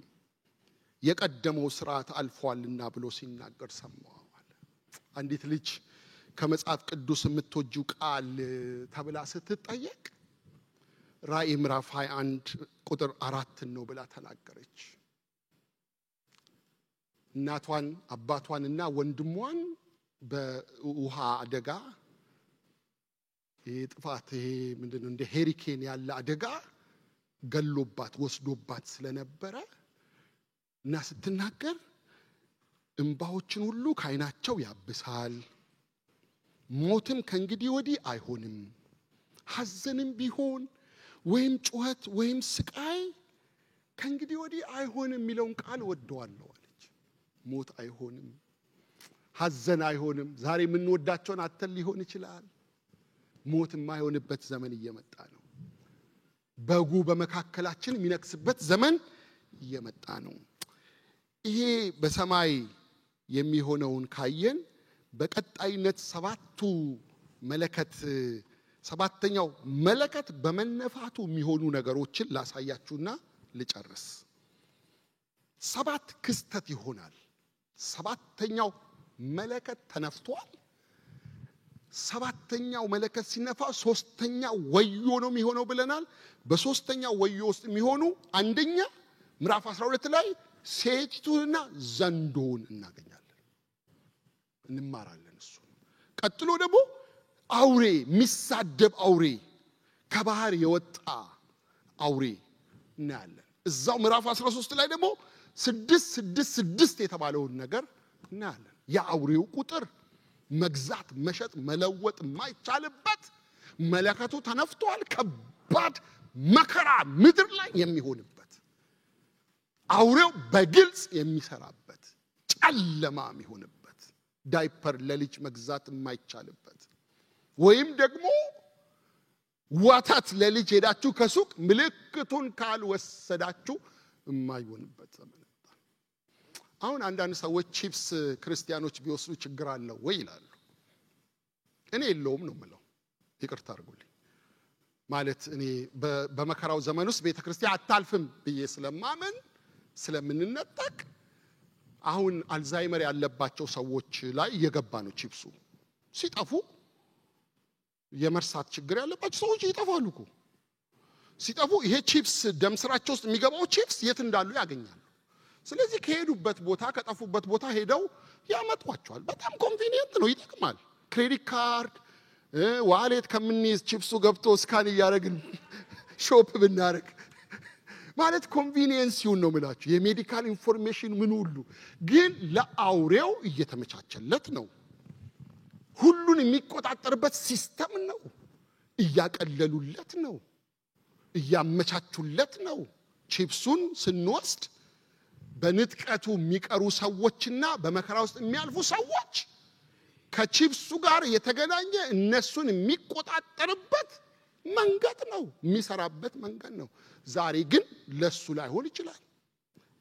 የቀደመው ሥርዓት አልፏልና ብሎ ሲናገር ሰማው አንዲት ልጅ ከመጽሐፍ ቅዱስ የምትወጂው ቃል ተብላ ስትጠየቅ ራዕይ ምዕራፍ 21 ቁጥር 4 ነው ብላ ተናገረች እናቷን አባቷንና ወንድሟን በውሃ አደጋ የጥፋት ምንድነው እንደ ሄሪኬን ያለ አደጋ ገሎባት ወስዶባት ስለነበረ እና ስትናገር እንባዎችን ሁሉ ካይናቸው ያብሳል ሞትም ከእንግዲህ ወዲህ አይሆንም ሐዘንም ቢሆን ወይም ጩኸት ወይም ስቃይ ከእንግዲህ ወዲህ አይሆንም የሚለውን ቃል ወደዋለሁ አለች ሞት አይሆንም ሐዘን አይሆንም ዛሬ ምን ወዳቸውን አተል ሊሆን ይችላል ሞት የማይሆንበት ዘመን እየመጣ ነው በጉ በመካከላችን የሚነክስበት ዘመን እየመጣ ነው ይሄ በሰማይ የሚሆነውን ካየን በቀጣይነት ሰባቱ መለከት ሰባተኛው መለከት በመነፋቱ የሚሆኑ ነገሮችን ላሳያችሁና ልጨርስ። 7 ክስተት ይሆናል። ሰባተኛው መለከት ተነፍቷል። ሰባተኛው መለከት ሲነፋ ሶስተኛው ወዮ ነው የሚሆነው ብለናል። በሶስተኛው ወዮ ውስጥ የሚሆኑ አንደኛ ምዕራፍ 12 ላይ ሴቲቱንና ዘንዶውን እናገኛለን፣ እንማራለን እሱ። ቀጥሎ ደግሞ አውሬ፣ የሚሳደብ አውሬ፣ ከባህር የወጣ አውሬ እናያለን። እዛው ምዕራፍ 13 ላይ ደግሞ 666 የተባለውን ነገር እናያለን። የአውሬው ቁጥር መግዛት፣ መሸጥ፣ መለወጥ የማይቻልበት መለከቱ ተነፍቷል። ከባድ መከራ ምድር ላይ የሚሆንበት አውሬው በግልጽ የሚሰራበት ጨለማ የሚሆንበት ዳይፐር ለልጅ መግዛት የማይቻልበት ወይም ደግሞ ወተት ለልጅ ሄዳችሁ ከሱቅ ምልክቱን ካልወሰዳችሁ የማይሆንበት ዘመን። አሁን አንዳንድ ሰዎች ቺፕስ ክርስቲያኖች ቢወስዱ ችግር አለው ወይ ይላሉ። እኔ የለውም ነው የምለው። ይቅርታ አድርጉልኝ። ማለት እኔ በመከራው ዘመን ውስጥ ቤተክርስቲያን አታልፍም ብዬ ስለማመን ስለምንነጠቅ አሁን አልዛይመር ያለባቸው ሰዎች ላይ እየገባ ነው ቺፕሱ። ሲጠፉ የመርሳት ችግር ያለባቸው ሰዎች ይጠፋሉ እኮ። ሲጠፉ ይሄ ቺፕስ ደም ስራቸው ውስጥ የሚገባው ቺፕስ የት እንዳሉ ያገኛሉ። ስለዚህ ከሄዱበት ቦታ ከጠፉበት ቦታ ሄደው ያመጧቸዋል። በጣም ኮንቬኒየንት ነው፣ ይጠቅማል። ክሬዲት ካርድ ዋሌት ከምንይዝ ቺፕሱ ገብቶ ስካን እያደረግን ሾፕ ብናደርግ ማለት ኮንቬኒየንሲውን ነው የምላችሁ። የሜዲካል ኢንፎርሜሽን ምን ሁሉ ግን ለአውሬው እየተመቻቸለት ነው። ሁሉን የሚቆጣጠርበት ሲስተም ነው። እያቀለሉለት ነው፣ እያመቻቹለት ነው። ቺፕሱን ስንወስድ በንጥቀቱ የሚቀሩ ሰዎችና በመከራ ውስጥ የሚያልፉ ሰዎች ከቺፕሱ ጋር የተገናኘ እነሱን የሚቆጣጠርበት መንገድ ነው፣ የሚሰራበት መንገድ ነው። ዛሬ ግን ለሱ ላይሆን ይችላል።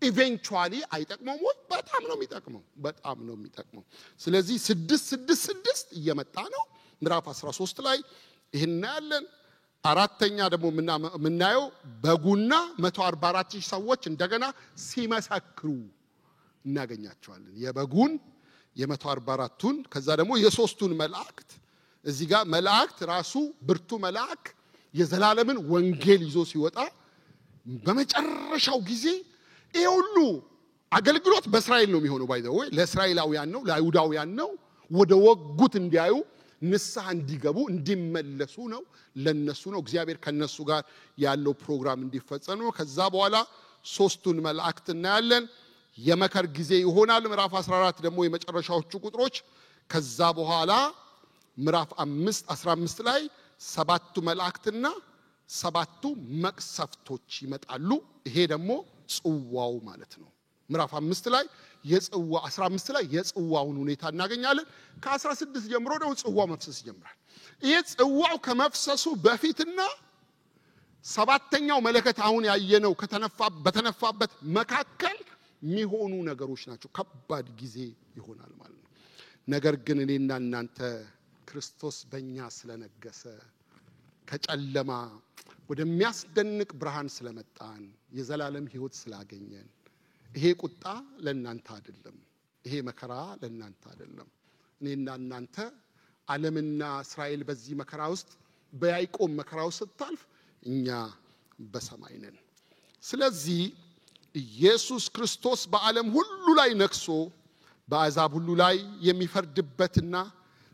ኢቨንቹዋሊ አይጠቅመውም ወይ? በጣም ነው የሚጠቅመው፣ በጣም ነው የሚጠቅመው። ስለዚህ 666 እየመጣ ነው። ምዕራፍ 13 ላይ ይሄን ያለን። አራተኛ ደግሞ ምናየው በጉና 144,000 ሰዎች እንደገና ሲመሰክሩ እናገኛቸዋለን። የበጉን የ144ቱን ከዛ ደግሞ የሶስቱን መላእክት። እዚህ ጋር መላእክት ራሱ ብርቱ መልአክ የዘላለምን ወንጌል ይዞ ሲወጣ በመጨረሻው ጊዜ ይሄ ሁሉ አገልግሎት በእስራኤል ነው የሚሆነው። ባይ ዘ ወይ ለእስራኤላውያን ነው፣ ለአይሁዳውያን ነው። ወደ ወጉት እንዲያዩ ንስሐ እንዲገቡ እንዲመለሱ ነው፣ ለነሱ ነው። እግዚአብሔር ከነሱ ጋር ያለው ፕሮግራም እንዲፈጸም ነው። ከዛ በኋላ ሶስቱን መላእክት እናያለን። የመከር ጊዜ ይሆናል። ምዕራፍ 14 ደግሞ የመጨረሻዎቹ ቁጥሮች። ከዛ በኋላ ምዕራፍ 15 ላይ 7ቱ መላእክትና 7ቱ መቅሰፍቶች ይመጣሉ። ይሄ ደግሞ ጽዋው ማለት ነው። ምዕራፍ 5 ላይ የጽዋ 15 ላይ የጽዋውን ሁኔታ እናገኛለን። ከ16 ጀምሮ ደግሞ ጽዋው መፍሰስ ይጀምራል። ይሄ ጽዋው ከመፍሰሱ በፊትና ሰባተኛው መለከት አሁን ያየነው በተነፋበት መካከል የሚሆኑ ነገሮች ናቸው። ከባድ ጊዜ ይሆናል ማለት ነው። ነገር ግን እኔና እናንተ ክርስቶስ በእኛ ስለነገሰ ከጨለማ ወደሚያስደንቅ ብርሃን ስለመጣን የዘላለም ሕይወት ስላገኘን ይሄ ቁጣ ለእናንተ አይደለም፣ ይሄ መከራ ለእናንተ አይደለም። እኔና እናንተ ዓለምና እስራኤል በዚህ መከራ ውስጥ በያዕቆብ መከራ ውስጥ ስታልፍ እኛ በሰማይ ነን። ስለዚህ ኢየሱስ ክርስቶስ በዓለም ሁሉ ላይ ነግሶ በአሕዛብ ሁሉ ላይ የሚፈርድበትና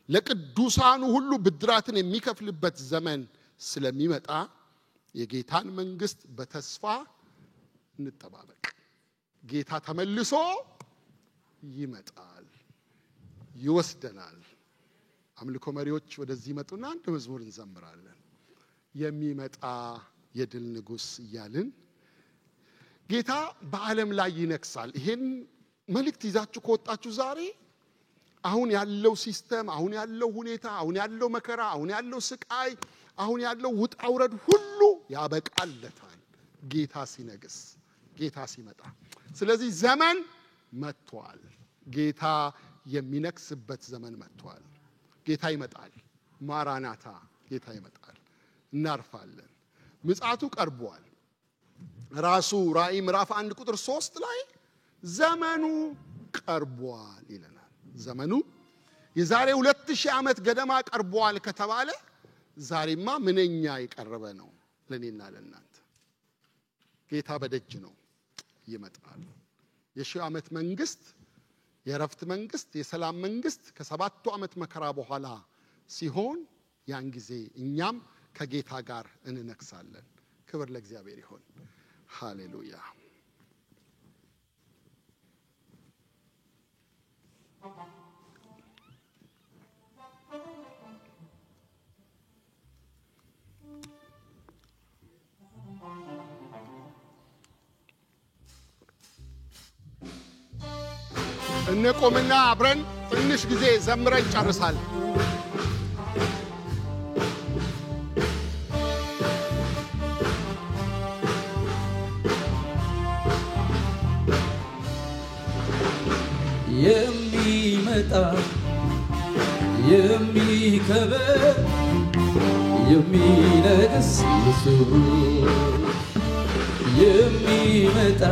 ለቅዱሳኑ ሁሉ ብድራትን የሚከፍልበት ዘመን ስለሚመጣ የጌታን መንግስት በተስፋ እንጠባበቅ። ጌታ ተመልሶ ይመጣል፣ ይወስደናል። አምልኮ መሪዎች ወደዚህ መጡና አንድ መዝሙር እንዘምራለን። የሚመጣ የድል ንጉስ እያልን ጌታ በዓለም ላይ ይነግሳል። ይሄን መልእክት ይዛችሁ ከወጣችሁ ዛሬ አሁን ያለው ሲስተም፣ አሁን ያለው ሁኔታ፣ አሁን ያለው መከራ፣ አሁን ያለው ስቃይ፣ አሁን ያለው ውጣ ውረድ ሁሉ ያበቃለታል ጌታ ሲነግስ፣ ጌታ ሲመጣ። ስለዚህ ዘመን መጥቷል። ጌታ የሚነግስበት ዘመን መጥቷል። ጌታ ይመጣል። ማራናታ ጌታ ይመጣል እናርፋለን ምጽአቱ ቀርቧል ራሱ ራእይ ምዕራፍ 1 ቁጥር 3 ላይ ዘመኑ ቀርቧል ይለናል ዘመኑ የዛሬ 2000 ዓመት ገደማ ቀርቧል ከተባለ ዛሬማ ምንኛ ይቀርበ ነው ለኔና ለናንተ ጌታ በደጅ ነው ይመጣል የሺህ ዓመት መንግስት የረፍት መንግስት የሰላም መንግስት ከ7 ዓመት መከራ በኋላ ሲሆን ያን ጊዜ እኛም ከጌታ ጋር እንነክሳለን ክብር ለእግዚአብሔር ይሁን ሃሌሉያ እንቆምና አብረን ትንሽ ጊዜ ዘምረን ጨርሳለን የሚመጣ የሚከበር የሚነግስ ኢየሱስ የሚመጣ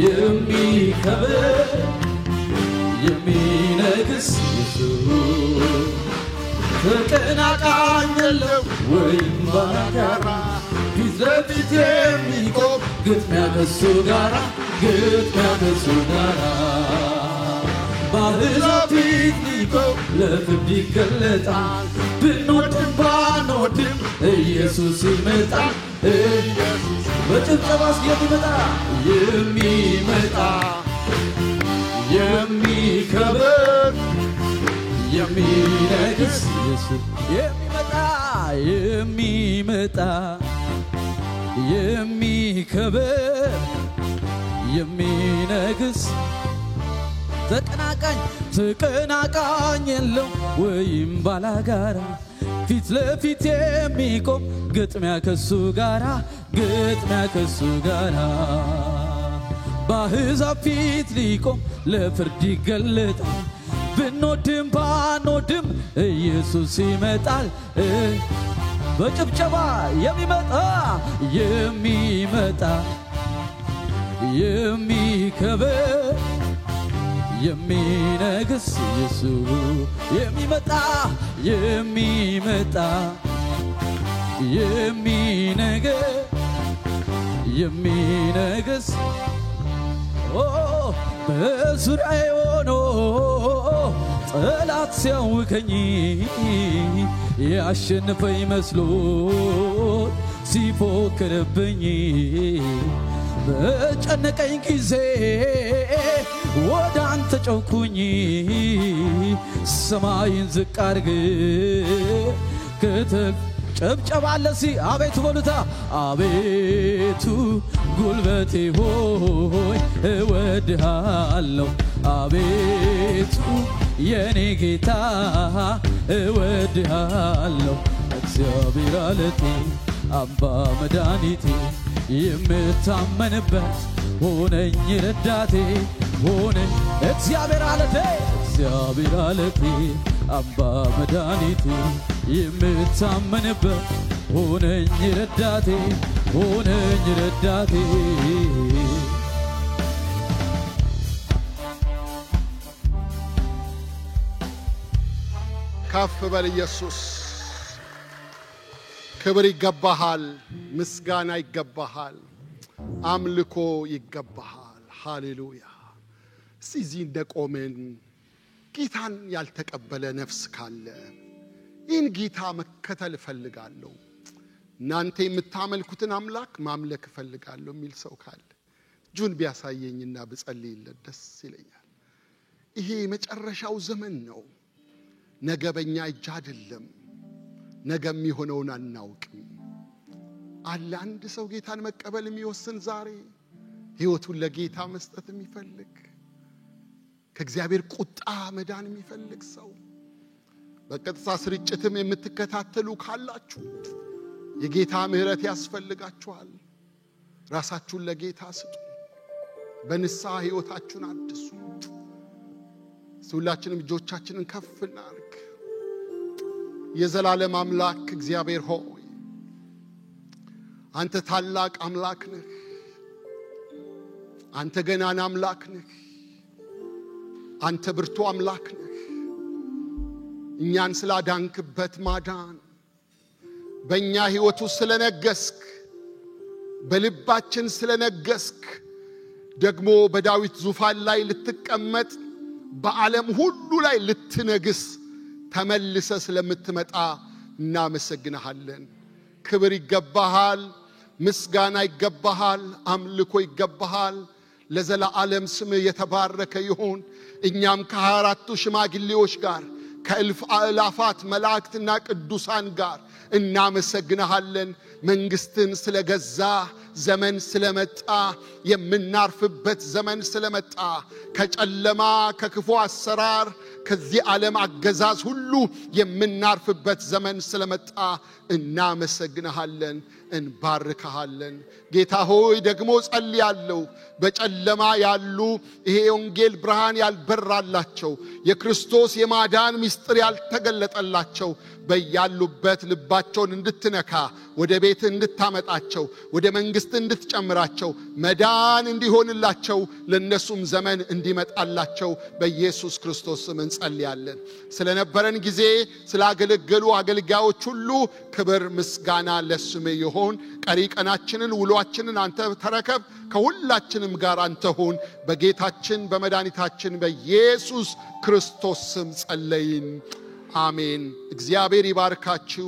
የሚከበር የሚነግስ ኢየሱስ ተቀናቃኝ የለው ወይም ባላጋራ ፊት ለፊት የሚቆም ግጥሚያ ከሱ ጋራ በአሕዛብ ፊት ሊቆም ለፍርድ ይገለጣል ብንወድም ባንወድም ኢየሱስ ይመጣል በጭብጨባስ የሚመጣ የሚከበር የሚነግስ ኢየሱስ የሚመጣ የሚከበር የሚነግስ ተቀናቃኝ የለው ወይም ባላጋራ ፊት ለፊት የሚቆም ግጥሚያ ከሱ ጋራ በአሕዛብ ፊት ሊቆም ለፍርድ ይገለጣል ብንወድም ባንወድም ኢየሱስ ይመጣል በጭብጨባ የሚመጣ የሚከበር የሚነግስ ኢየሱስ የሚመጣ የሚነግስ በዙሪያዬ ሆኖ ጠላት ሲያውከኝ ያሸነፈኝ መስሎት ሲፎክርብኝ በጨነቀኝ ጊዜ ወደ አንተ ጮኩኝ ሰማይን ዝቅ አድርግ ጨብጨባለሲ አቤቱ በሉታ አቤቱ ጉልበቴ ሆይ እወድሃለሁ አቤቱ የኔ ጌታ እወድሃለሁ እግዚአብሔር አለቴ አምባ መድኃኒቴ የምታመንበት ሆነኝ ረዳቴ ሆነኝ እግዚአብሔር አለቴ አምባ መድኃኒቴ የምታመንበት ሆነኝ ረዳቴ ከፍ በል ኢየሱስ ክብር ይገባሃል ምስጋና ይገባሃል አምልኮ ይገባሃል ሃሌሉያ እዚህ እንደቆመን ጌታን ያልተቀበለ ነፍስ ካለ ይህን ጌታ መከተል ፈልጋለሁ እናንተ የምታመልኩትን አምላክ ማምለክ ፈልጋለሁ የሚል ሰው ካለ ጁን ቢያሳየኝና ብጸልይለት ደስ ይለኛል ይሄ መጨረሻው ዘመን ነው ነገ በእኛ እጅ አይደለም ነገ የሚሆነውን አናውቅም አለ አንድ ሰው ጌታን መቀበል የሚወስን ዛሬ ሕይወቱን ለጌታ መስጠት የሚፈልግ ከእግዚአብሔር ቁጣ መዳን የሚፈልግ ሰው በቀጥታ ስርጭትም የምትከታተሉ ካላችሁ የጌታ ምህረት ያስፈልጋችኋል ራሳችሁን ለጌታ ስጡ በንስሐ ሕይወታችሁን አድሱ ሁላችንም እጆቻችንን ከፍ እናድርግ የዘላለም አምላክ እግዚአብሔር ሆይ አንተ ታላቅ አምላክ ነህ። አንተ ገናና አምላክ ነህ። አንተ ብርቱ አምላክ ነህ። እኛን ስላዳንክበት ማዳን በእኛ ሕይወቱ ስለነገስክ በልባችን ስለነገስክ ደግሞ በዳዊት ዙፋን ላይ ልትቀመጥ በዓለም ሁሉ ላይ ልትነግስ ተመልሰ ስለምትመጣ እናመሰግንሃለን። ክብር ይገባሃል፣ ምስጋና ይገባሃል፣ አምልኮ ይገባሃል። ለዘላለም ስምህ የተባረከ ይሁን። እኛም ከ24ቱ ሽማግሌዎች ጋር ከእልፍ አእላፋት መላእክትና ቅዱሳን ጋር እናመሰግንሃለን። መንግስትን ስለገዛ ዘመን ስለመጣ የምናርፍበት ዘመን ስለመጣ ከጨለማ ከክፉ አሰራር ከዚህ ዓለም አገዛዝ ሁሉ የምናርፍበት ዘመን ስለመጣ እናመሰግንሃለን፣ እንባርክሃለን። ጌታ ሆይ ደግሞ ጸልያለሁ በጨለማ ያሉ ይሄ ወንጌል ብርሃን ያልበራላቸው የክርስቶስ የማዳን ምስጢር ያልተገለጠላቸው በያሉበት ልባቸውን እንድትነካ ወደ ቤት እንድታመጣቸው ወደ መንግስት እንድትጨምራቸው መዳን እንዲሆንላቸው ለነሱም ዘመን እንዲመጣላቸው በኢየሱስ ክርስቶስ ስም እንጸልያለን። ስለነበረን ጊዜ ስላገለገሉ አገልጋዮች ሁሉ ክብር ምስጋና ለስምህ ይሁን። ቀሪ ቀናችንን ውሏችንን አንተ ተረከብ። ከሁላችንም ጋር አንተ ሁን። በጌታችን በመድኃኒታችን በኢየሱስ ክርስቶስ ስም ጸለይን፣ አሜን። እግዚአብሔር ይባርካችሁ፣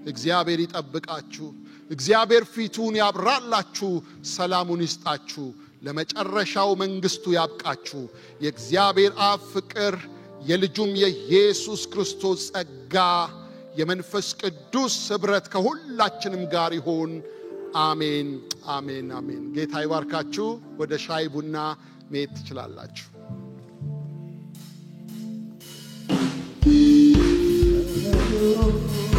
እግዚአብሔር ይጠብቃችሁ፣ እግዚአብሔር ፊቱን ያብራላችሁ፣ ሰላሙን ይስጣችሁ፣ ለመጨረሻው መንግስቱ ያብቃችሁ። የእግዚአብሔር አብ ፍቅር የልጁም የኢየሱስ ክርስቶስ ጸጋ የመንፈስ ቅዱስ ኅብረት ከሁላችንም ጋር ይሁን። አሜን፣ አሜን፣ አሜን። ጌታ ይባርካችሁ። ወደ ሻይ ቡና መሄድ ትችላላችሁ። Oh